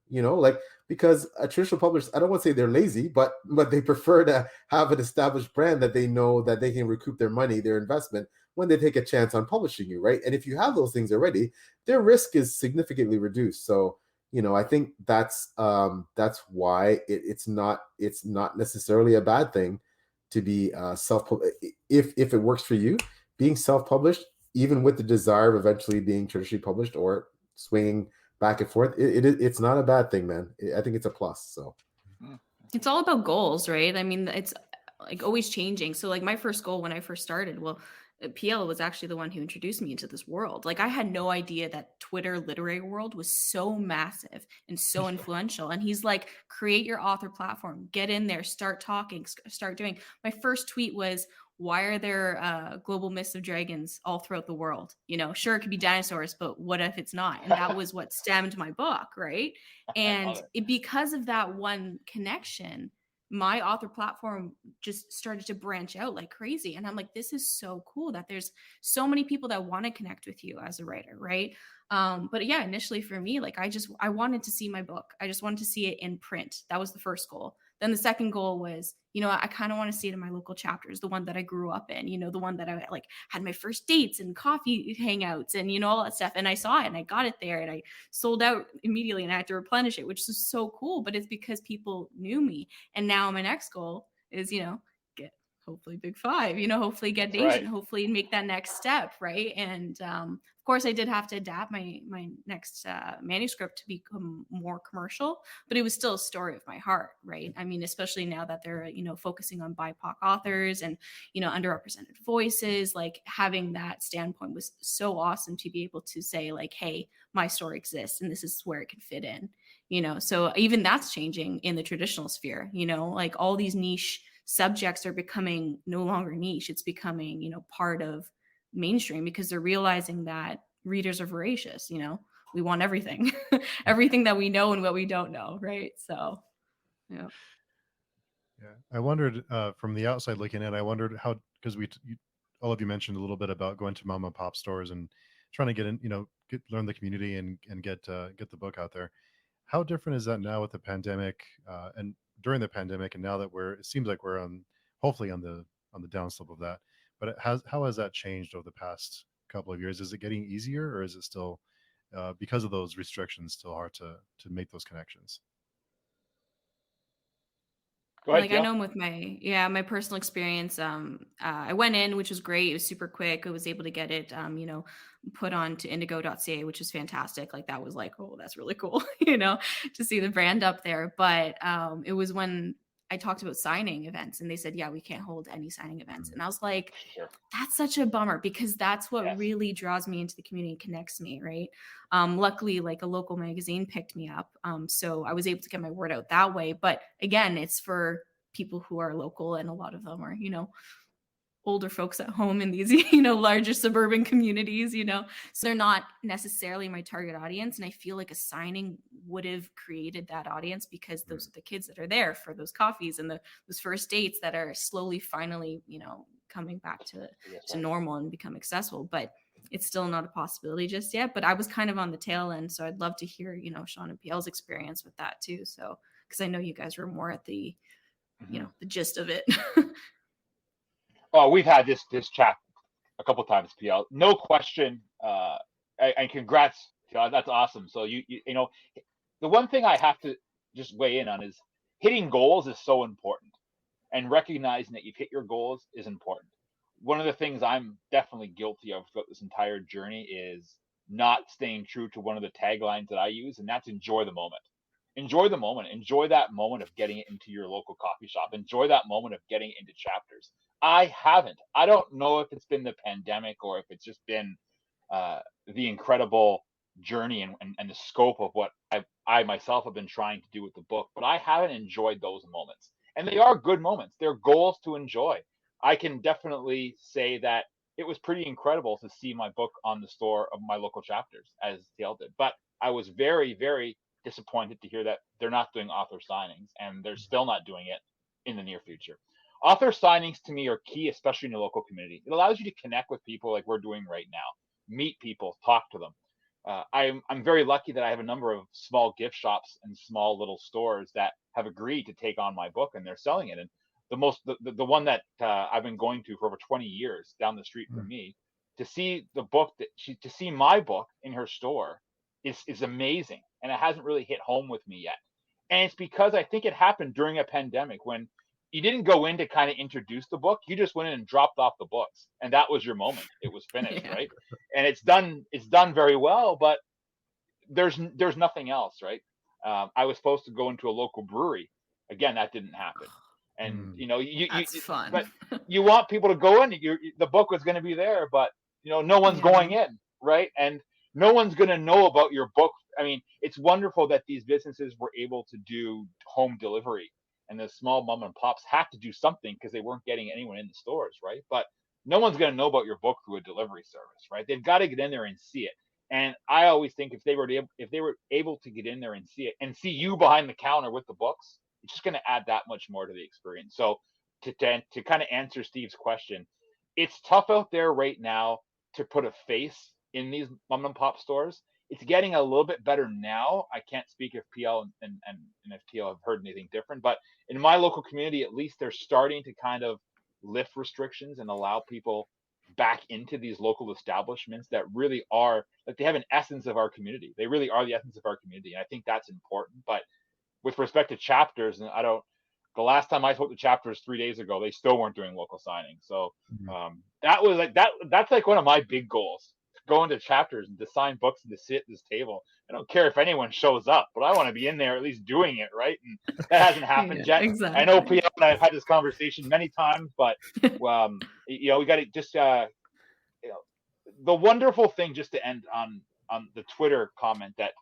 because a traditional publisher, I don't want to say they're lazy, but they prefer to have an established brand that they know that they can recoup their money, their investment, when they take a chance on publishing you, right? And if you have those things already, their risk is significantly reduced. So, I think that's why it's not necessarily a bad thing to be self-published. If it works for you, being self-published, even with the desire of eventually being traditionally published or swinging back and forth, it's not a bad thing, man. I think it's a plus. So it's all about goals, right? I mean, it's like always changing. So like my first goal when I first started, well, PL was actually the one who introduced me into this world. Like I had no idea that Twitter literary world was so massive and so influential. And he's like, create your author platform, get in there, start talking, start doing. My first tweet was, why are there global myths of dragons all throughout the world? You know, sure, it could be dinosaurs, but what if it's not? And that was what stemmed my book, right? And because of that one connection, my author platform just started to branch out like crazy. And I'm like, this is so cool that there's so many people that want to connect with you as a writer, right? But yeah, initially for me, like I wanted to see my book. I just wanted to see it in print. That was the first goal. Then the second goal was, you know, I kind of want to see it in my local chapters, the one that I grew up in, you know, the one that I like had my first dates and coffee hangouts and, you know, all that stuff. And I saw it and I got it there and I sold out immediately and I had to replenish it, which is so cool. But it's because people knew me. And now my next goal is, you know, get hopefully Big Five, you know, hopefully get an agent, hopefully make that next step. Right. And of course, I did have to adapt my next manuscript to become more commercial, but it was still a story of my heart. Right. I mean, especially now that they're, you know, focusing on BIPOC authors and, you know, underrepresented voices, like having that standpoint was so awesome to be able to say like, hey, my story exists and this is where it can fit in, you know. So even that's changing in the traditional sphere, you know, like all these niche subjects are becoming no longer niche. It's becoming, you know, part of mainstream because they're realizing that readers are voracious, you know, we want everything, everything that we know and what we don't know. Right. So, yeah. Yeah. I wondered from the outside looking in, I wondered how, because all of you mentioned a little bit about going to mom and pop stores and trying to get in, you know, learn the community and get the book out there. How different is that now with the pandemic and during the pandemic, and now that it seems like we're hopefully on the downslope of that, but how has that changed over the past couple of years? Is it getting easier, or is it still because of those restrictions still hard to make those connections? Go ahead, Like I Gail. know with my personal experience, I went in, which was great. It was super quick. I was able to get it, you know, put on to indigo.ca, which is fantastic. Like that was like, oh, that's really cool, you know, to see the brand up there. But it was when I talked about signing events and they said, yeah, we can't hold any signing events. And I was like, that's such a bummer because that's what really draws me into the community and connects me. Right. Luckily, like a local magazine picked me up. So I was able to get my word out that way. But again, it's for people who are local and a lot of them are, you know, older folks at home in these, you know, larger suburban communities, you know, so they're not necessarily my target audience. And I feel like a signing would have created that audience because those are the kids that are there for those coffees and those first dates that are slowly, finally, you know, coming back to normal and become accessible. But it's still not a possibility just yet. But I was kind of on the tail end. So I'd love to hear, you know, Sean and PL's experience with that too. So, because I know you guys were more at the, you know, the gist of it. Oh, we've had this chat a couple times, PL. No question. And congrats, PL. That's awesome. So you know, the one thing I have to just weigh in on is hitting goals is so important, and recognizing that you've hit your goals is important. One of the things I'm definitely guilty of throughout this entire journey is not staying true to one of the taglines that I use, and that's enjoy the moment. Enjoy the moment. Enjoy that moment of getting it into your local coffee shop. Enjoy that moment of getting it into chapters. I haven't. I don't know if it's been the pandemic or if it's just been the incredible journey and the scope of what I myself have been trying to do with the book, but I haven't enjoyed those moments. And they are good moments. They're goals to enjoy. I can definitely say that it was pretty incredible to see my book on the store of my local chapters, as TL did. But I was very, very disappointed to hear that they're not doing author signings, and they're still not doing it in the near future. Author signings to me are key, especially in the local community. It allows you to connect with people like we're doing right now, meet people, talk to them. I'm very lucky that I have a number of small gift shops and small little stores that have agreed to take on my book, and they're selling it. And the one that I've been going to for over 20 years down the street from me, to see the book to see my book in her store is amazing, and it hasn't really hit home with me yet. And it's because I think it happened during a pandemic when you didn't go in to kind of introduce the book. You just went in and dropped off the books, and that was your moment. It was finished, Yeah. right? And it's done very well, but there's nothing else, right? I was supposed to go into a local brewery. Again, that didn't happen. And That's fun. but you want people to go in. The book was going to be there, but no one's going in, right? And no one's going to know about your book. I mean, it's wonderful that these businesses were able to do home delivery, and the small mom and pops had to do something because they weren't getting anyone in the stores, right? But no one's going to know about your book through a delivery service, right? They've got to get in there and see it. And I always think if they were able to get in there and see it and see you behind the counter with the books, it's just going to add that much more to the experience. So to kind of answer Steve's question, it's tough out there right now to put a face in these mom and pop stores. It's getting a little bit better now. I can't speak if PL and if TL have heard anything different, but in my local community, at least they're starting to kind of lift restrictions and allow people back into these local establishments that really are like, they have an essence of our community. They really are the essence of our community. And I think that's important. But with respect to chapters, and the last time I spoke to chapters 3 days ago, they still weren't doing local signings. So that was like that's like one of my big goals, to go into chapters and to sign books and to sit at this table. I don't care if anyone shows up, but I want to be in there at least doing it, right? And that hasn't happened yet. Exactly. I know PL and I have had this conversation many times, but we got to just the wonderful thing, just to end on the Twitter comment that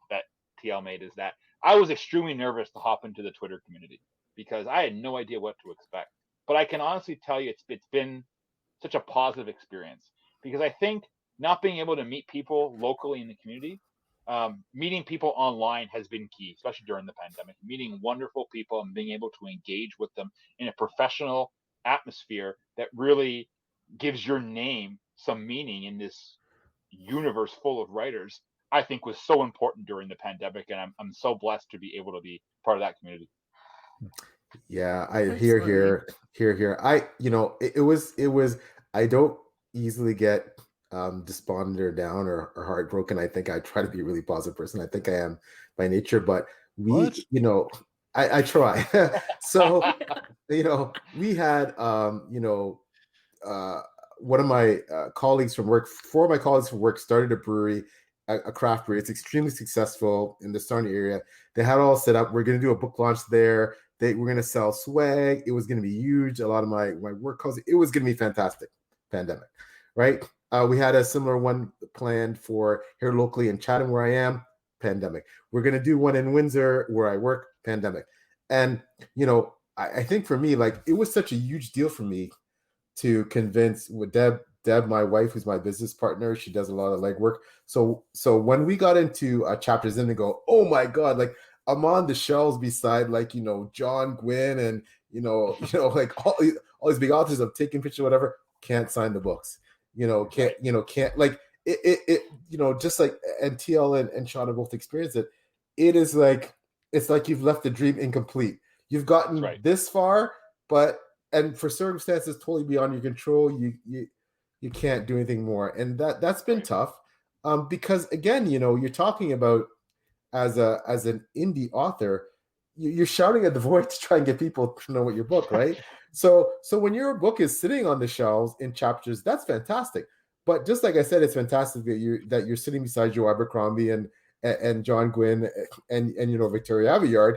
TL made, is that I was extremely nervous to hop into the Twitter community because I had no idea what to expect. But I can honestly tell you it's been such a positive experience, because I think not being able to meet people locally in the community, meeting people online has been key, especially during the pandemic. Meeting wonderful people and being able to engage with them in a professional atmosphere that really gives your name some meaning in this universe full of writers, I think was so important during the pandemic. And I'm so blessed to be able to be part of that community. Yeah, I hear. It was, I don't easily get despondent or down or heartbroken. I think I try to be a really positive person. I think I am by nature, but I try. So, we had, one of my colleagues from work, four of my colleagues from work started a brewery, a craft brewery. It's extremely successful in the Sarnia area. They had it all set up. We're going to do a book launch there. We're going to sell swag. It was going to be huge. A lot of my work calls. It was going to be fantastic. Pandemic, right? We had a similar one planned for here locally in Chatham, where I am. Pandemic. We're going to do one in Windsor, where I work. Pandemic. And I think for me, like, it was such a huge deal for me to convince with Deb, my wife, who's my business partner. She does a lot of legwork. So when we got into chapters in, and go, oh my God, like, I'm on the shelves beside, like, John Gwynn and, like all these big authors. I'm taking pictures, whatever, can't sign the books, can't like it, just like, and TL and Sean have both experienced it. It is like, it's like you've left the dream incomplete. You've gotten this far, and for circumstances totally beyond your control, you can't do anything more. And that's been tough. Because again, you're talking about, as an indie author, you're shouting at the void to try and get people to know what your book, right? So when your book is sitting on the shelves in chapters, that's fantastic. But just like I said, it's fantastic that you're sitting beside Joe Abercrombie and John Gwynn and Victoria Aveyard.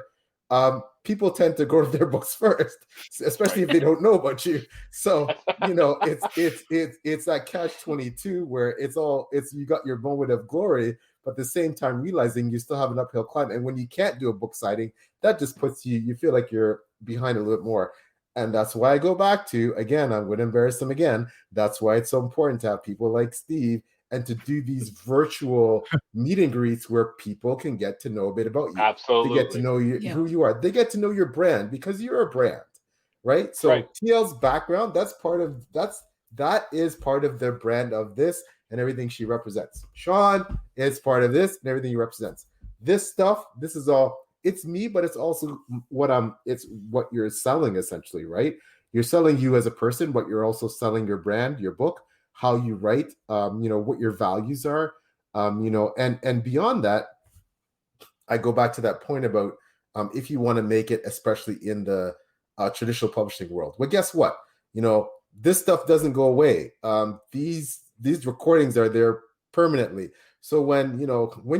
People tend to go to their books first, especially if they don't know about you. So it's that catch-22 where it's you got your moment of glory, but at the same time realizing you still have an uphill climb. And when you can't do a book signing, that just puts you feel like you're behind a little bit more. And that's why I go back to, again, I'm going to embarrass them again. That's why it's so important to have people like Steve and to do these virtual meet and greets where people can get to know a bit about you. Absolutely. They get to know you, who you are. They get to know your brand, because you're a brand, right? So TL's background, that is part of the brand of this and everything she represents. Sean is part of this and everything he represents. This stuff, this is all, it's me, but it's also it's what you're selling, essentially, right? You're selling you as a person, but you're also selling your brand, your book, how you write, what your values are, and beyond that, I go back to that point about if you want to make it, especially in the traditional publishing world. But guess what? This stuff doesn't go away. These recordings are there permanently. So when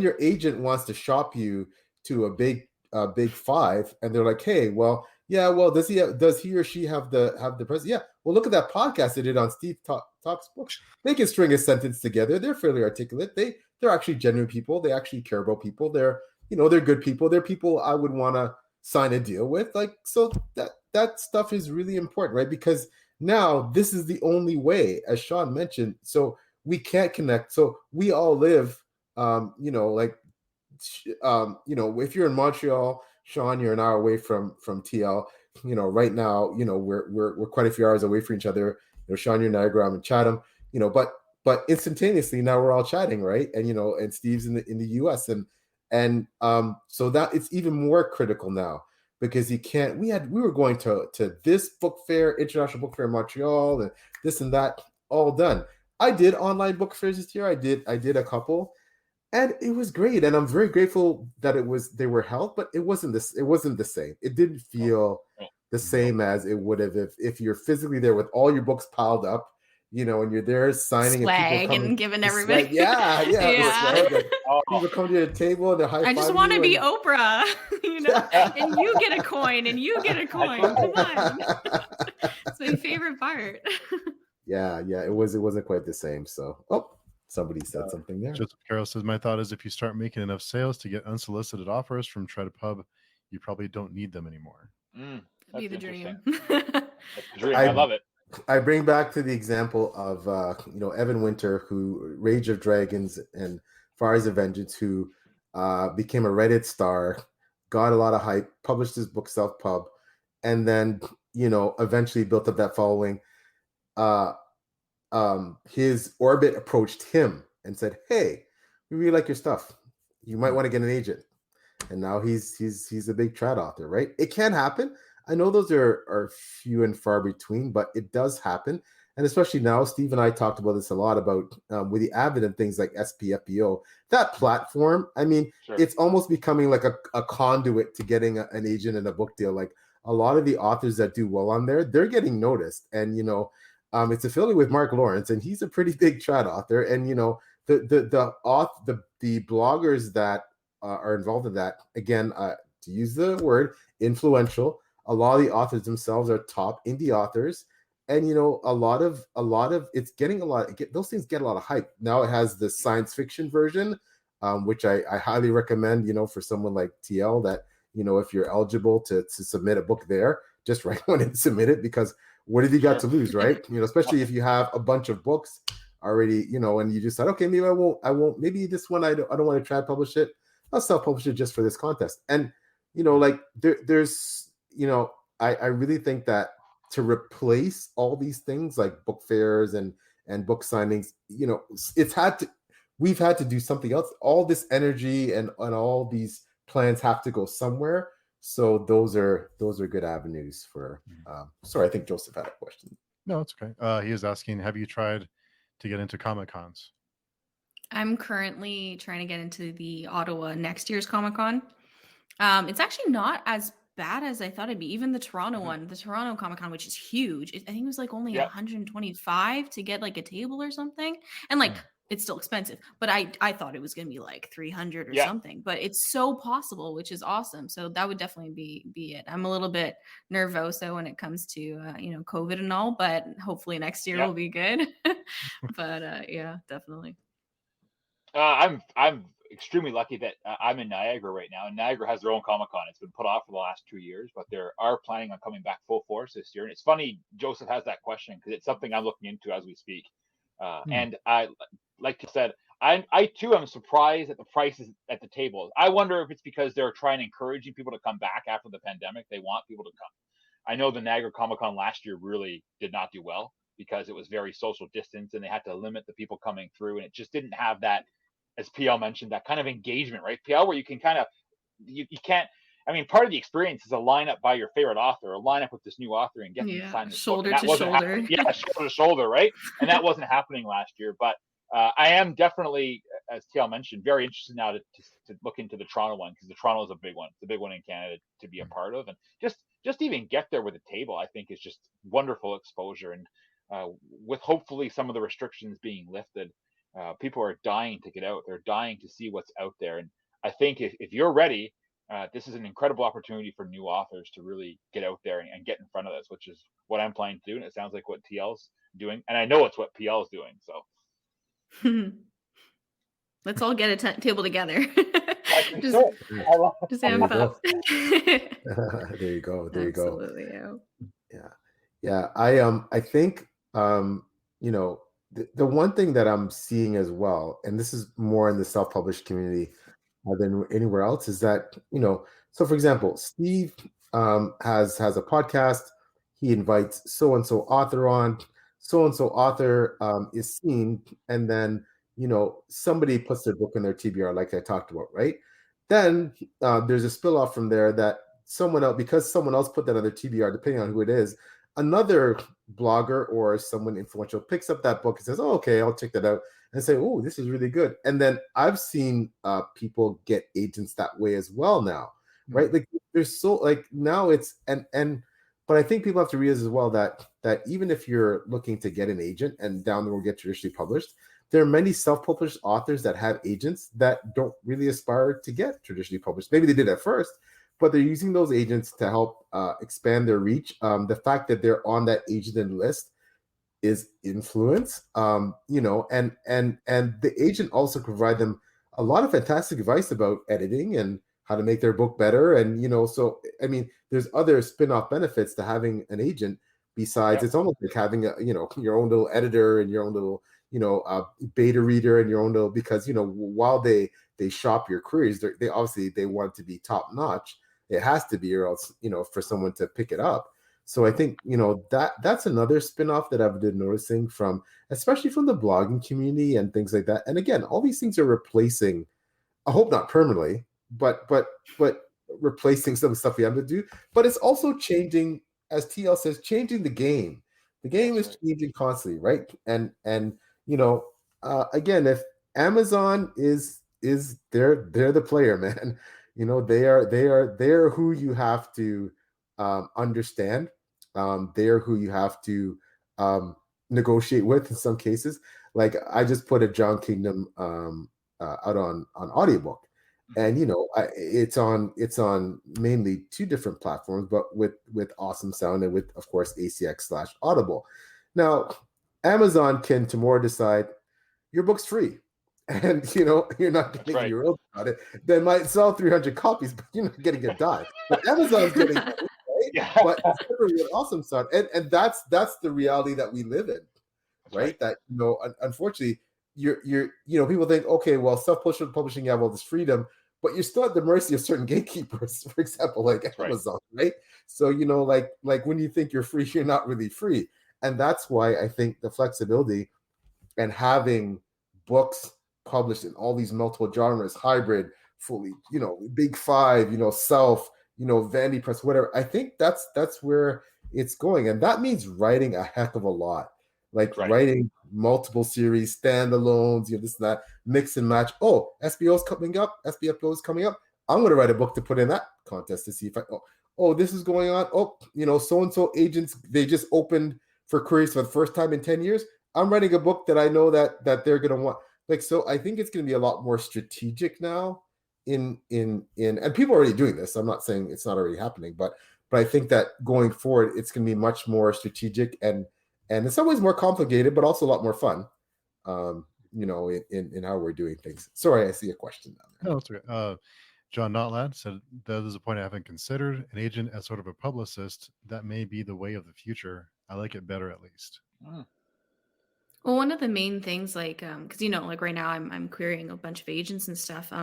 your agent wants to shop you to a big five, and they're like, hey, well, yeah, well, does he or she have the press? Yeah, well, look at that podcast they did on Steve Talks Books. They can string a sentence together. They're fairly articulate. They're actually genuine people. They actually care about people. They're good people. They're people I would want to sign a deal with. Like, so that stuff is really important, right? Because now this is the only way, as Sean mentioned. So we can't connect. So we all live, if you're in Montreal, Sean, you're an hour away from TL. Right now, we're quite a few hours away from each other. Sean, you're in Niagara, I'm in Chatham. But instantaneously now we're all chatting, right? And and Steve's in the US, and so that it's even more critical now, because you can't. We were going to this book fair, International Book Fair in Montreal, and this and that, all done. I did online book fairs this year. I did a couple, and it was great. And I'm very grateful that they were held, but it wasn't the same. It didn't feel the same as it would have if you're physically there with all your books piled up, and you're there signing swag and giving everybody. Swag. Yeah. Yeah. People come to the table and they're high-fiving. I just want to be Oprah, and you get a coin and you get a coin. Come on. It's my favorite part. Yeah, it wasn't quite the same. So, somebody said something there. Joseph Carroll says, my thought is if you start making enough sales to get unsolicited offers from Try to Pub, you probably don't need them anymore. Be the dream. That's the dream. I love it. I bring back to the example of Evan Winter, who Rage of Dragons and Fires of Vengeance, who became a Reddit star, got a lot of hype, published his book Self Pub, and then eventually built up that following. His orbit approached him and said, "Hey, we really like your stuff. You might want to get an agent." And now he's a big trad author, right? It can happen. I know those are few and far between, but it does happen. And especially now, Steve and I talked about this a lot about with the Avid and things like SPFBO, that platform. I mean, It's almost becoming like a conduit to getting an agent and a book deal. Like a lot of the authors that do well on there, they're getting noticed. And, it's affiliated with Mark Lawrence, and he's a pretty big trad author. And, the bloggers that are involved in that, again, to use the word influential, a lot of the authors themselves are top indie authors, and a lot of it's getting those things get a lot of hype. Now it has the science fiction version, which I highly recommend. For someone like TL, that if you're eligible to submit a book there, just write one and submit it, because what have you got to lose, right? Especially if you have a bunch of books already, and you decide, okay, maybe I won't. Maybe this one I don't want to try to publish it. I'll self-publish it just for this contest. And there's I really think that to replace all these things like book fairs and book signings, we've had to do something else. All this energy and all these plans have to go somewhere. So those are good avenues for. Sorry, I think Joseph had a question. No, it's okay. He is asking, have you tried to get into Comic Cons? I'm currently trying to get into the Ottawa next year's Comic Con. It's actually not as bad as I thought it'd be. Even the Toronto one, the Toronto Comic Con, which is huge. I think it was like only $125 to get like a table or something. And like, it's still expensive, but I thought it was going to be like 300 or something, but it's so possible, which is awesome. So that would definitely be it. I'm a little bit nervoso when it comes to, COVID and all, but hopefully next year will be good. But yeah, definitely. I'm extremely lucky that I'm in Niagara right now, and Niagara has their own Comic-Con. It's been put off for the last 2 years, but they are planning on coming back full force this year. And it's funny Joseph has that question, because it's something I'm looking into as we speak. And I, like you said, I too am surprised at the prices at the tables. I wonder if it's because they're trying to encourage people to come back after the pandemic. They want people to come. I know the Niagara Comic-Con last year really did not do well, because it was very social distance and they had to limit the people coming through, and it just didn't have that, as PL mentioned, that kind of engagement, right? PL, where you can kind of, you can't, I mean, part of the experience is a lineup by your favorite author, a lineup with this new author and get them to sign this shoulder book. to shoulder. Shoulder to shoulder, right? And that wasn't happening last year. But I am definitely, as TL mentioned, very interested now to look into the Toronto one, because the Toronto is a big one. It's a big one in Canada to be a part of. And just just even get there with a table, I think is just wonderful exposure. And with hopefully some of the restrictions being lifted, people are dying to get out. They're dying to see what's out there. And I think if you're ready, this is an incredible opportunity for new authors to really get out there and get in front of this, which is what I'm planning to do. And it sounds like what TL's doing. And I know it's what PL is doing. So let's all get a table together. just, I love just There have you fun. go. There you go. There you go. Absolutely. Yeah. Yeah. I think you know, the one thing that I'm seeing as well, and this is more in the self-published community than anywhere else, is that, you know, so for example, Steve has a podcast. He invites so and so author on. So and so author is seen, and then, you know, somebody puts their book in their TBR, like I talked about, right? Then there's a spill off from there that someone else, because someone else put that on their TBR, depending on who it is, another blogger or someone influential picks up that book and says, "Oh, okay, I'll check that out," and say, "Oh, this is really good." And then I've seen people get agents that way as well now, right? Like there's so, like, now it's and but I think people have to realize as well that even if you're looking to get an agent and down the road get traditionally published, there are many self-published authors that have agents that don't really aspire to get traditionally published. Maybe they did at first, but they're using those agents to help expand their reach. The fact that they're on that agent list is influence, you know, and the agent also provide them a lot of fantastic advice about editing and how to make their book better. And, you know, so, I mean, there's other spin-off benefits to having an agent besides, it's almost like having a, you know, your own little editor and your own little, you know, beta reader and your own little, because, you know, while they shop your queries, they obviously, they want it to be top notch. It has to be, or else, you know, for someone to pick it up. So I think, you know, that's another spin-off that I've been noticing from, especially from the blogging community and things like that. And again, all these things are replacing, I hope not permanently, but replacing some stuff we have to do. But it's also changing, as TL says, changing the game. The game is changing constantly, right? And you know, again, if Amazon is they're the player, man. You know, they're who you have to understand. They're who you have to negotiate with in some cases. Like I just put a John Kingdom out on audiobook, and, you know, it's on mainly 2 different platforms, but with awesome sound and with, of course, ACX/Audible. Now, Amazon can tomorrow decide your book's free, and, you know, you're not getting any royalties on it. They might sell 300 copies, but you're not getting a dime. But Amazon's getting money, right? Yeah. But it's different with awesome sound, and that's the reality that we live in, right? That, you know, unfortunately, you're you know, people think, okay, well, self-publishing, you have all this freedom, but you're still at the mercy of certain gatekeepers, for example, like Amazon, right? So, you know, like when you think you're free, you're not really free. And that's why I think the flexibility and having books published in all these multiple genres, hybrid, fully, you know, big 5, you know, self, you know, Vanity Press, whatever, I think that's where it's going. And that means writing a heck of a lot. Like writing multiple series, standalones, you know, this and that, mix and match. Oh, SBO's coming up. SBFO's coming up. I'm going to write a book to put in that contest to see if oh, this is going on. Oh, you know, so-and-so agents, they just opened for queries for the first time in 10 years. I'm writing a book that I know that they're going to want. Like, so I think it's going to be a lot more strategic now in and people are already doing this. I'm not saying it's not already happening, but I think that going forward, it's going to be much more strategic and in some ways more complicated, but also a lot more fun, you know, in how we're doing things. Sorry, I see a question down there. No, it's okay. John Notlad said, that is a point I haven't considered. An agent as sort of a publicist, that may be the way of the future. I like it better, at least. Well, one of the main things, like, because, you know, like right now I'm querying a bunch of agents and stuff.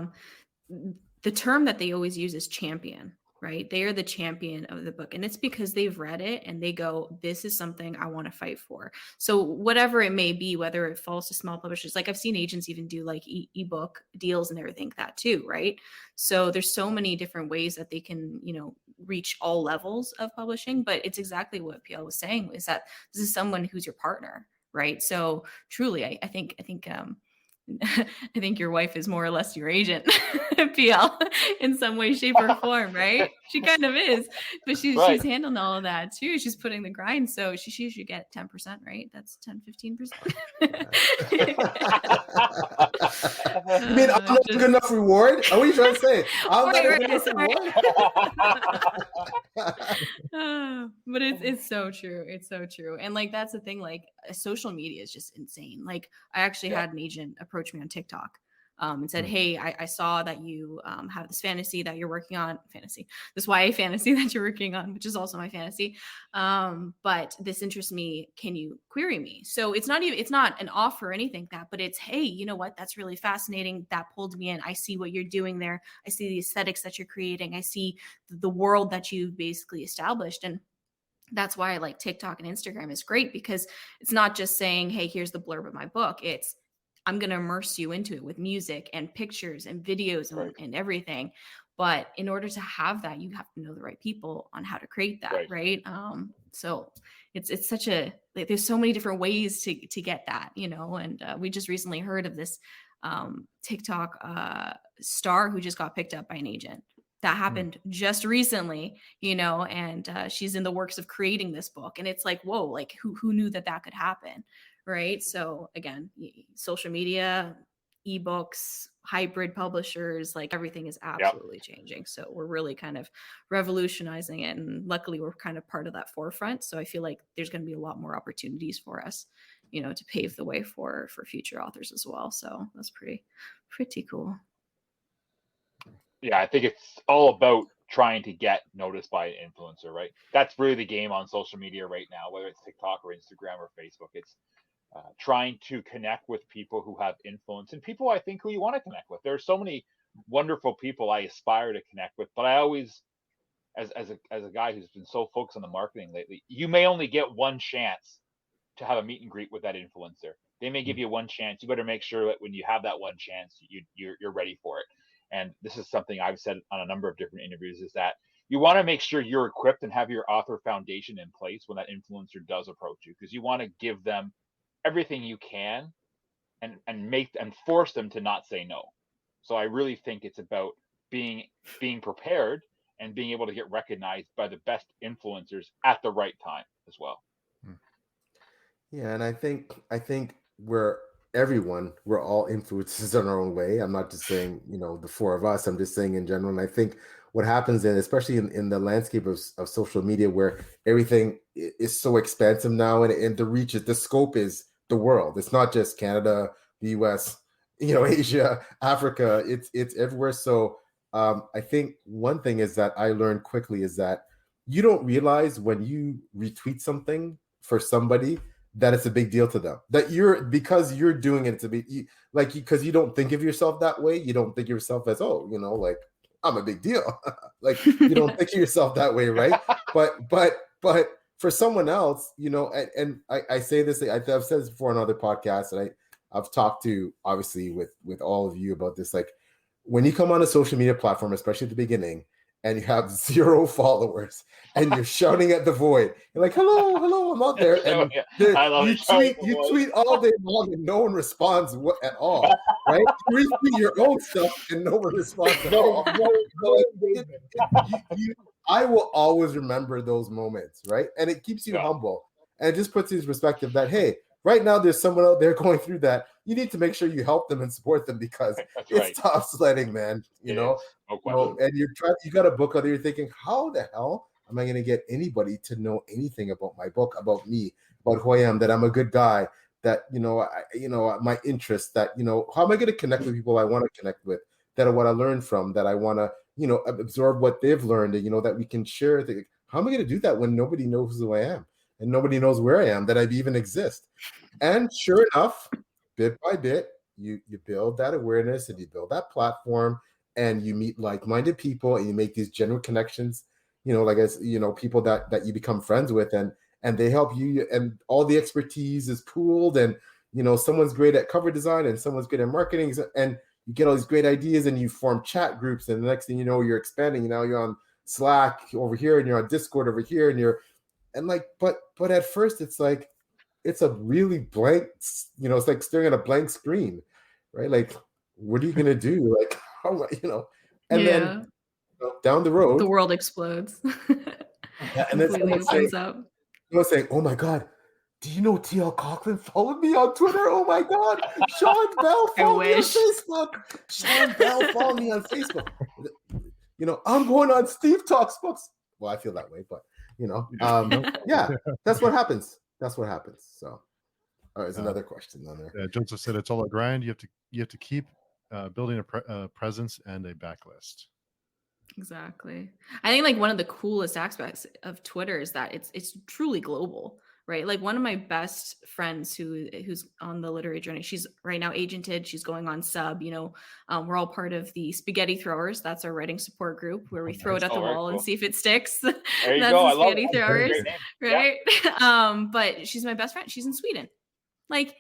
The term that they always use is champion, right? They are the champion of the book. And it's because they've read it and they go, this is something I want to fight for. So whatever it may be, whether it falls to small publishers, like I've seen agents even do like ebook deals and everything like that too, right? So there's so many different ways that they can, you know, reach all levels of publishing. But it's exactly what PL was saying, is that this is someone who's your partner, right? So truly, I think I think your wife is more or less your agent, PL, in some way, shape, or form, right? She kind of is, but she's handling all of that too. She's putting the grind, so she should get 10%, right? That's 10-15%. You mean I'm not a good enough reward? What are you trying to say? I'm not a Right, good enough reward? but it's so true. It's so true. And like that's the thing, like social media is just insane. Like I actually had an agent approach me on TikTok and said, hey, I saw that you have this fantasy that you're working on, this YA fantasy that you're working on, which is also my fantasy. But this interests me. Can you query me? So it's not an offer or anything like that, but it's, hey, you know what? That's really fascinating. That pulled me in. I see what you're doing there. I see the aesthetics that you're creating. I see the world that you've basically established. And that's why I like TikTok and Instagram is great, because it's not just saying, hey, here's the blurb of my book. It's, I'm going to immerse you into it with music and pictures and videos and everything. But in order to have that, you have to know the right people on how to create that. Right. So it's such like, there's so many different ways to get that, you know, and we just recently heard of this TikTok star who just got picked up by an agent. That happened just recently, you know, and she's in the works of creating this book. And it's like, whoa, like who knew that could happen? Right. So again, social media, ebooks, hybrid publishers, like everything is absolutely changing. So we're really kind of revolutionizing it. And luckily we're kind of part of that forefront. So I feel like there's going to be a lot more opportunities for us, you know, to pave the way for future authors as well. So that's pretty cool. Yeah, I think it's all about trying to get noticed by an influencer, right? That's really the game on social media right now, whether it's TikTok or Instagram or Facebook. It's trying to connect with people who have influence and people I think who you want to connect with. There are so many wonderful people I aspire to connect with, but I always, as a guy who's been so focused on the marketing lately, you may only get one chance to have a meet and greet with that influencer. They may give you one chance. You better make sure that when you have that one chance, you're ready for it. And this is something I've said on a number of different interviews, is that you want to make sure you're equipped and have your author foundation in place when that influencer does approach you, because you want to give them everything you can and make and force them to not say no. So I really think it's about being prepared and being able to get recognized by the best influencers at the right time as well. Yeah, and I think we're all influencers in our own way. I'm not just saying, you know, the four of us, I'm just saying in general. And I think what happens especially in the landscape of social media, where everything is so expansive now, and the scope is the world. It's not just Canada, the US, you know, Asia, Africa, it's everywhere. So I think one thing is that I learned quickly is that you don't realize when you retweet something for somebody that it's a big deal to them, that because you're doing it to be like, because you don't think of yourself that way. You don't think of yourself as, oh, you know, like I'm a big deal. Like you don't think of yourself that way. Right. But for someone else, you know, and I say this, I've said this before on other podcasts, and I've talked to obviously with all of you about this. Like when you come on a social media platform, especially at the beginning, and you have 0 followers and you're shouting at the void, you're like, hello, I'm out there. And you tweet all day long and no one responds at all, right? You retweet your own stuff and no one responds at all. I will always remember those moments, right? And it keeps you humble. And it just puts you in perspective that, hey, right now there's someone out there going through that. You need to make sure you help them and support them, because it's tough sledding, man. You know, and you got a book out there, you're thinking, how the hell am I going to get anybody to know anything about my book, about me, about who I am, that I'm a good guy, that, you know, my interests, that, you know, how am I going to connect with people I want to connect with, that I want to learn from, that I want to, you know, absorb what they've learned, and, you know, that we can share. How am I going to do that when nobody knows who I am and nobody knows where I am, that I even exist? And sure enough, bit by bit, you build that awareness and you build that platform, and you meet like-minded people and you make these genuine connections, you know, like, as you know, people that you become friends with, and they help you, and all the expertise is pooled, and, you know, someone's great at cover design and someone's good at marketing, and you get all these great ideas and you form chat groups, and the next thing you know, you're expanding. Now you're on Slack over here and you're on Discord over here, and but at first it's like, it's a really blank, you know, it's like staring at a blank screen. right? Like, what are you gonna do? Like, how, and then Yeah. down the The road, world explodes. and then Completely opens up. someone saying, "Oh my God, do you know T.L Coughlin followed me on Twitter? Oh my God, Sean Bell I followed me on wish. Facebook. Sean Bell followed me on Facebook. I'm going on Steve Talks Books. Well, I feel that way, but yeah, that's what happens. That's what happens. So, all right, there's another question on there. Yeah, Joseph said it's all a grind. You have to keep building a presence and a backlist. Exactly. I think like one of the coolest aspects of Twitter is that it's truly global, right? Like one of my best friends who's on the literary journey, she's right now agented, she's going on sub, we're all part of the Spaghetti Throwers. That's our writing support group where we throw it at the wall and see if it sticks. There you That's go. the I love Spaghetti it. Throwers, Great name. right? Yeah. But she's my best friend. She's in Sweden. Like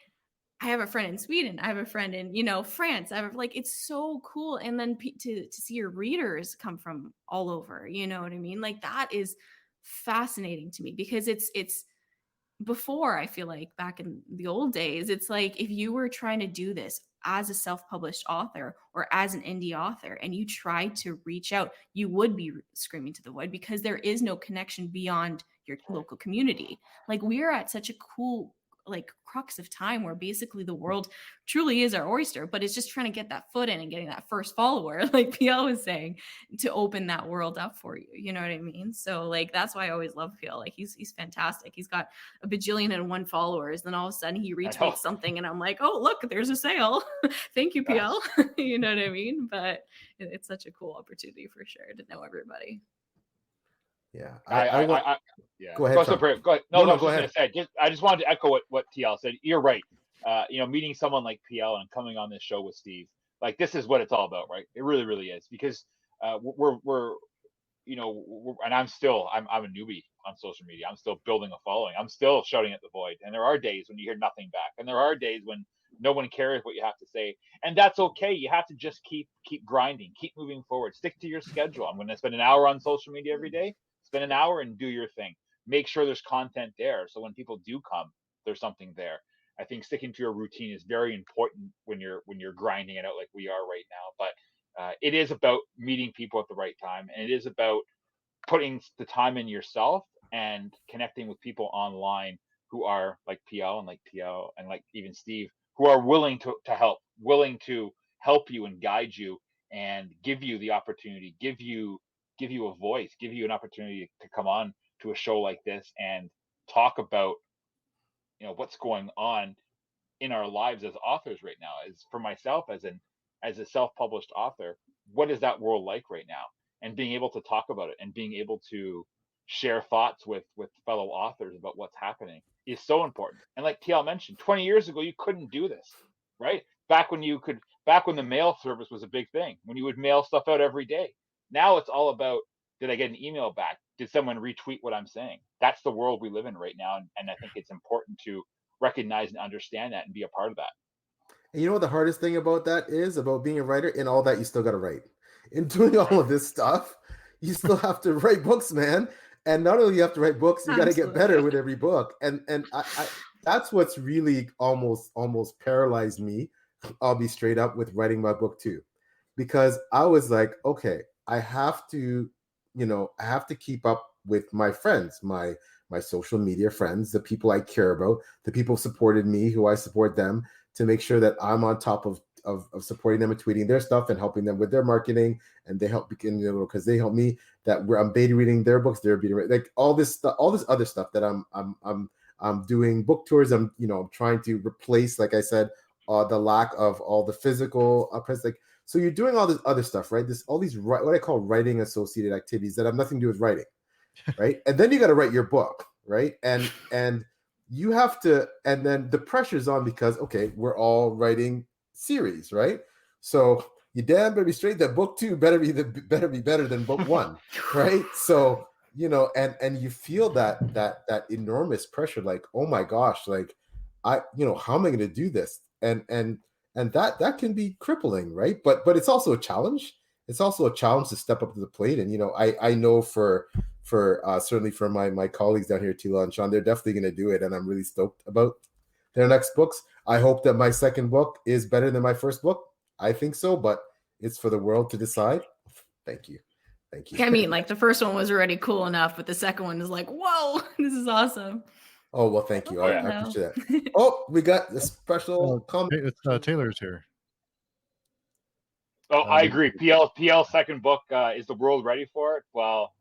I have a friend in Sweden. I have a friend in, France. I have it's so cool. And then to see your readers come from all over, you know what I mean? Like that is fascinating to me because it's before I feel like back in the old days, it's like if you were trying to do this as a self-published author or as an indie author and you tried to reach out, you would be screaming to the void because there is no connection beyond your local community. Like we are at such a cool crux of time where basically the world truly is our oyster, but it's just trying to get that foot in and getting that first follower, like PL was saying, to open that world up for you. You know what I mean? So that's why I always love PL. Like he's fantastic. He's got a bajillion and one followers. Then all of a sudden he retweets something and I'm like, oh, look, there's a sale. Thank you, PL. You know what I mean? But it's such a cool opportunity for sure to know everybody. Yeah, yeah. Go ahead. Go ahead. No, go ahead. I just wanted to echo what TL said. You're right. Meeting someone like PL and coming on this show with Steve, like this is what it's all about, right? It really, really is because we're and I'm a newbie on social media. I'm still building a following. I'm still shouting at the void, and there are days when you hear nothing back, and there are days when no one cares what you have to say, and that's okay. You have to just keep grinding, keep moving forward, stick to your schedule. I'm going to spend an hour on social media every day. Spend an hour and do your thing. Make sure there's content there, so when people do come, there's something there. I think sticking to your routine is very important when you're grinding it out like we are right now. But it is about meeting people at the right time, and it is about putting the time in yourself and connecting with people online who are like PL and like TL and like even Steve, who are willing to help you and guide you and give you the opportunity, give you a voice, give you an opportunity to come on to a show like this and talk about what's going on in our lives as authors right now. As for myself as a self-published author, what is that world like right now? And being able to talk about it and being able to share thoughts with fellow authors about what's happening is so important. And like TL mentioned, 20 years ago you couldn't do this, right? Back when the mail service was a big thing, when you would mail stuff out every day. Now it's all about, did I get an email back? Did someone retweet what I'm saying? That's the world we live in right now. And I think it's important to recognize and understand that and be a part of that. And you know what the hardest thing about that is about being a writer? In all that, you still got to write. In doing all of this stuff, you still have to write books, man. And not only you have to write books, you got to get better with every book. And I that's what's really almost paralyzed me. I'll be straight up with writing my book too, because I was like, okay, I have to keep up with my friends, my social media friends, the people I care about, the people who supported me, who I support them, to make sure that I'm on top of supporting them and tweeting their stuff and helping them with their marketing, and they help because they help me, that I'm beta reading their books, they're beta reading, like all this other stuff that I'm doing book tours. I'm trying to replace, like I said, the lack of all the physical press. Like, so you're doing all this other stuff, right? All these what I call writing associated activities that have nothing to do with writing, right? And then you got to write your book, right? And you have to, and then the pressure's on because, okay, we're all writing series, right? So you damn better be straight that book 2 better be better than book 1, right? So and you feel that enormous pressure, like, oh my gosh, like how am I going to do this? And that can be crippling, right? But it's also a challenge. It's also a challenge to step up to the plate. And I know for certainly for my colleagues down here, T.L and Sean, they're definitely going to do it, and I'm really stoked about their next books. I hope that my second book is better than my first book. I think so, but it's for the world to decide. Thank you. Thank you. I mean, like the first one was already cool enough, but the second one is like, whoa, this is awesome. Oh, well, thank you. Oh, yeah. I appreciate that. Oh, we got a special comment. It's Taylor's here. Oh, I agree. PL's second book, is the world ready for it? Well,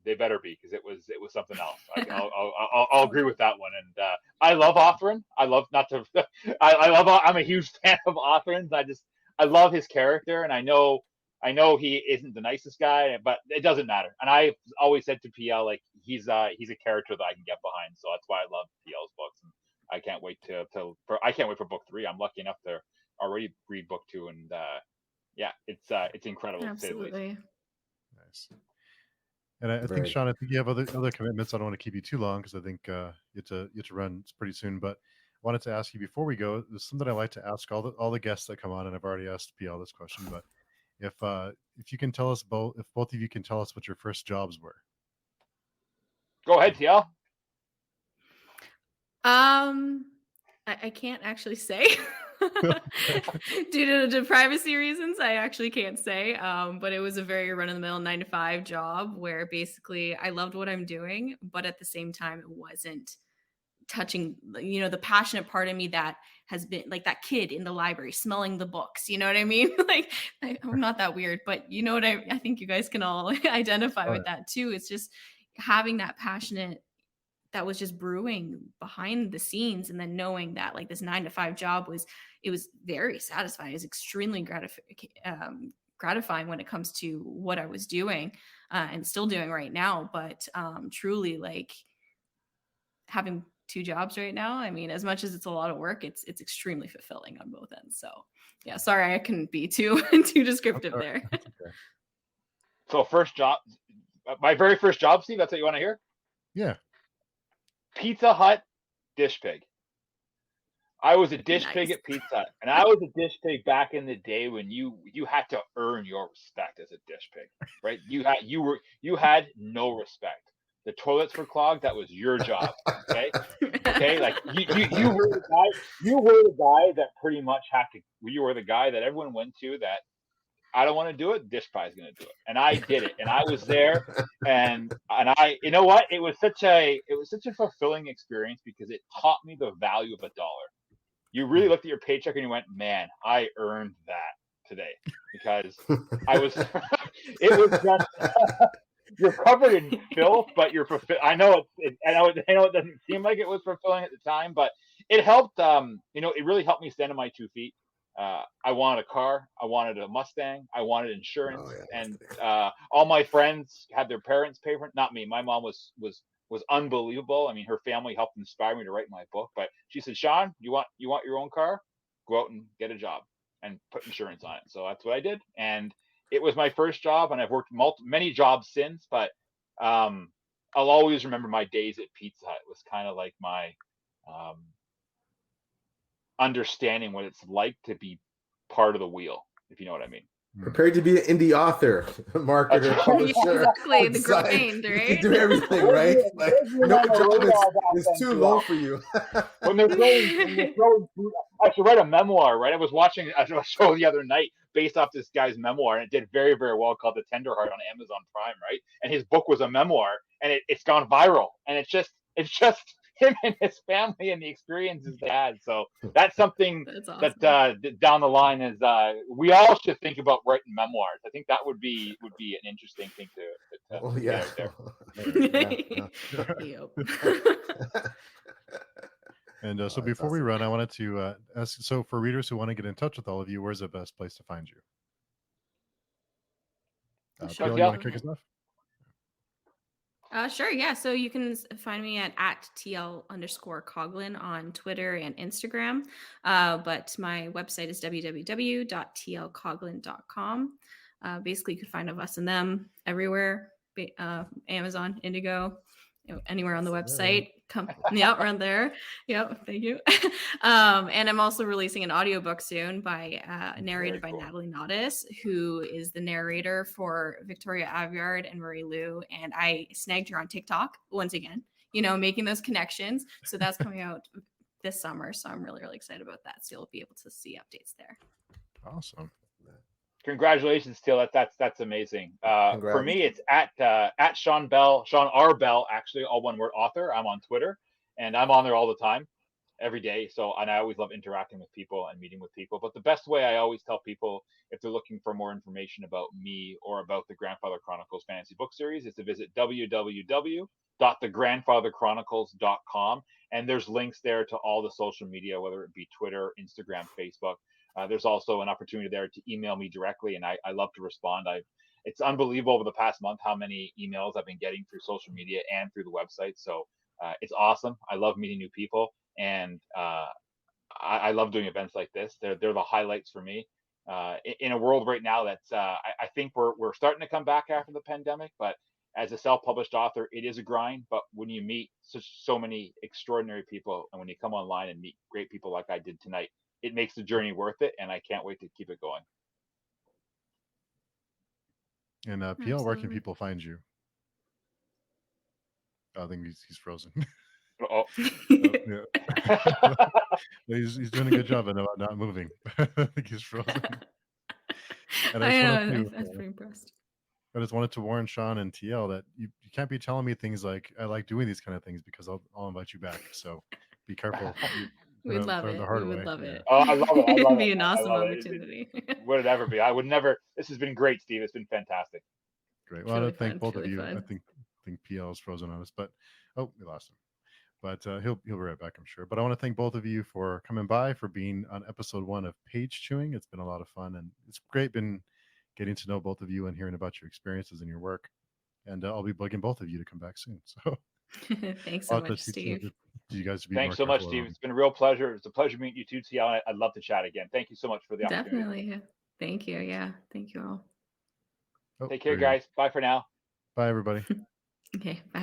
they better be, because it was something else. I'll agree with that one. And I love authoring. I'm a huge fan of authoring. I love his character, and I know he isn't the nicest guy, but it doesn't matter. And I always said to PL, like, he's a character that I can get behind. So that's why I love PL's books. And I can't wait for book 3. I'm lucky enough to already read book 2, and yeah, it's incredible. Absolutely. Nice. And I think, Sean, I think you have other commitments. I don't want to keep you too long, because I think you have to run pretty soon. But I wanted to ask you before we go. There's something I like to ask all the guests that come on, and I've already asked PL this question. But if you can tell us if both of you can tell us what your first jobs were. Go ahead, TL. I can't actually say. Due to privacy reasons, I actually can't say. But it was a very run-of-the-mill 9-to-5 job where basically I loved what I'm doing, but at the same time, it wasn't touching, the passionate part of me that has been like that kid in the library smelling the books. You know what I mean? Like, I'm not that weird, but you know what I think you guys can all identify with that too. It's just having that passionate that was just brewing behind the scenes, and then knowing that like this 9-to-5 job was very satisfying. It was extremely gratifying when it comes to what I was doing and still doing right now. But truly, like, having 2 jobs right now, I mean, as much as it's a lot of work, it's extremely fulfilling on both ends. So yeah, sorry I couldn't be too descriptive there. Okay. So first job, my very first job, Steve, that's what you want to hear? Yeah. Pizza Hut dish pig. I was a dish pig at Pizza Hut, and I was a dish pig back in the day when you had to earn your respect as a dish pig, right? You had no respect. The toilets were clogged. That was your job. Okay. Like you were the guy. You were the guy that pretty much had to. You were the guy that everyone went to. That I don't want to do it. Dish Pie is going to do it, and I did it, and I was there, and I, you know what? It was such a fulfilling experience, because it taught me the value of $1. You really looked at your paycheck and you went, man, I earned that today, because I was. It was just. You're covered in filth, but you're fulfilled. I know it doesn't seem like it was fulfilling at the time, but it helped. It really helped me stand on my 2 feet. I wanted a car. I wanted a Mustang. I wanted insurance, and all my friends had their parents pay for it. Not me. My mom was unbelievable. I mean, her family helped inspire me to write my book. But she said, "Sean, you want your own car? Go out and get a job and put insurance on it." So that's what I did, and it was my first job, and I've worked many jobs since. But I'll always remember my days at Pizza Hut. It was kind of like my understanding what it's like to be part of the wheel, if you know what I mean. Prepared to be an indie author, marketer, publisher. Exactly, the grind, right? You can do everything, right? Like, no job is too low for you. when they're throwing food, I should write a memoir, right? I was watching a show the other night based off this guy's memoir, and it did very, very well, called The Tenderheart on Amazon Prime, right? And his book was a memoir, and it's gone viral, and it's just him and his family and the experiences they had. So that's something awesome. That down the line is we all should think about writing memoirs. I think that would be an interesting thing to get out there. And so before we run, I wanted to ask, so for readers who want to get in touch with all of you, where's the best place to find you? Jill, you want to kick us off? Sure, yeah. So you can find me at TL_Coughlin on Twitter and Instagram. But my website is www.tlcoughlin.com. Basically, you can find us and them everywhere. Amazon, Indigo, anywhere on the website. Around there. Yep, thank you. And I'm also releasing an audiobook soon narrated by Natalie Naudis, who is the narrator for Victoria Aveyard and Marie Lu. And I snagged her on TikTok once again, making those connections. So that's coming out this summer. So I'm really, really excited about that. So you'll be able to see updates there. Awesome. Congratulations, T.L. That's amazing. For Congrats. me, it's at Sean R Bell, actually, all one word, author. I'm on Twitter, and I'm on there all the time, every day. So, and I always love interacting with people and meeting with people. But the best way, I always tell people, if they're looking for more information about me or about the Grandfather Chronicles fantasy book series, is to visit www.thegrandfatherchronicles.com. And there's links there to all the social media, whether it be Twitter, Instagram, Facebook. There's also an opportunity there to email me directly, and I love to respond. It's unbelievable over the past month how many emails I've been getting through social media and through the website. So it's awesome. I love meeting new people, and I love doing events like this. They're the highlights for me. In a world right now that's I think we're starting to come back after the pandemic, but as a self-published author, it is a grind. But when you meet so many extraordinary people, and when you come online and meet great people like I did tonight, it makes the journey worth it, and I can't wait to keep it going. And PL, where can Absolutely. people find you? I think he's frozen. Oh, Yeah. He's doing a good job of not moving. I think he's frozen. And I just know. wanted to, I was pretty impressed. I just wanted to warn Sean and TL that you can't be telling me things like, I like doing these kind of things, because I'll invite you back. So be careful. We'd love learn it. the hard We would way. love Yeah. it. I love it. I It'd love be it. an I awesome love it. opportunity. Would it ever be? I would never. This has been great, Steve. It's been fantastic. Great. It's Well, I really want to thank fun. both It's of really you. fun. I think PL is frozen on us, but we lost him. But he'll be right back, I'm sure. But I want to thank both of you for coming by, for being on episode 1 of Page Chewing. It's been a lot of fun, and it's great been getting to know both of you and hearing about your experiences and your work. And I'll be bugging both of you to come back soon. So Thanks so I'll have much, to teach Steve. you guys to be Thanks more so much, careful Steve. around. It's been a real pleasure. It's a pleasure meeting you too, TL. I'd love to chat again. Thank you so much for the opportunity. Definitely. Yeah. Thank you. Yeah. Thank you all. Oh, Take care, there he is. guys. Bye for now. Bye, everybody. Okay. Bye.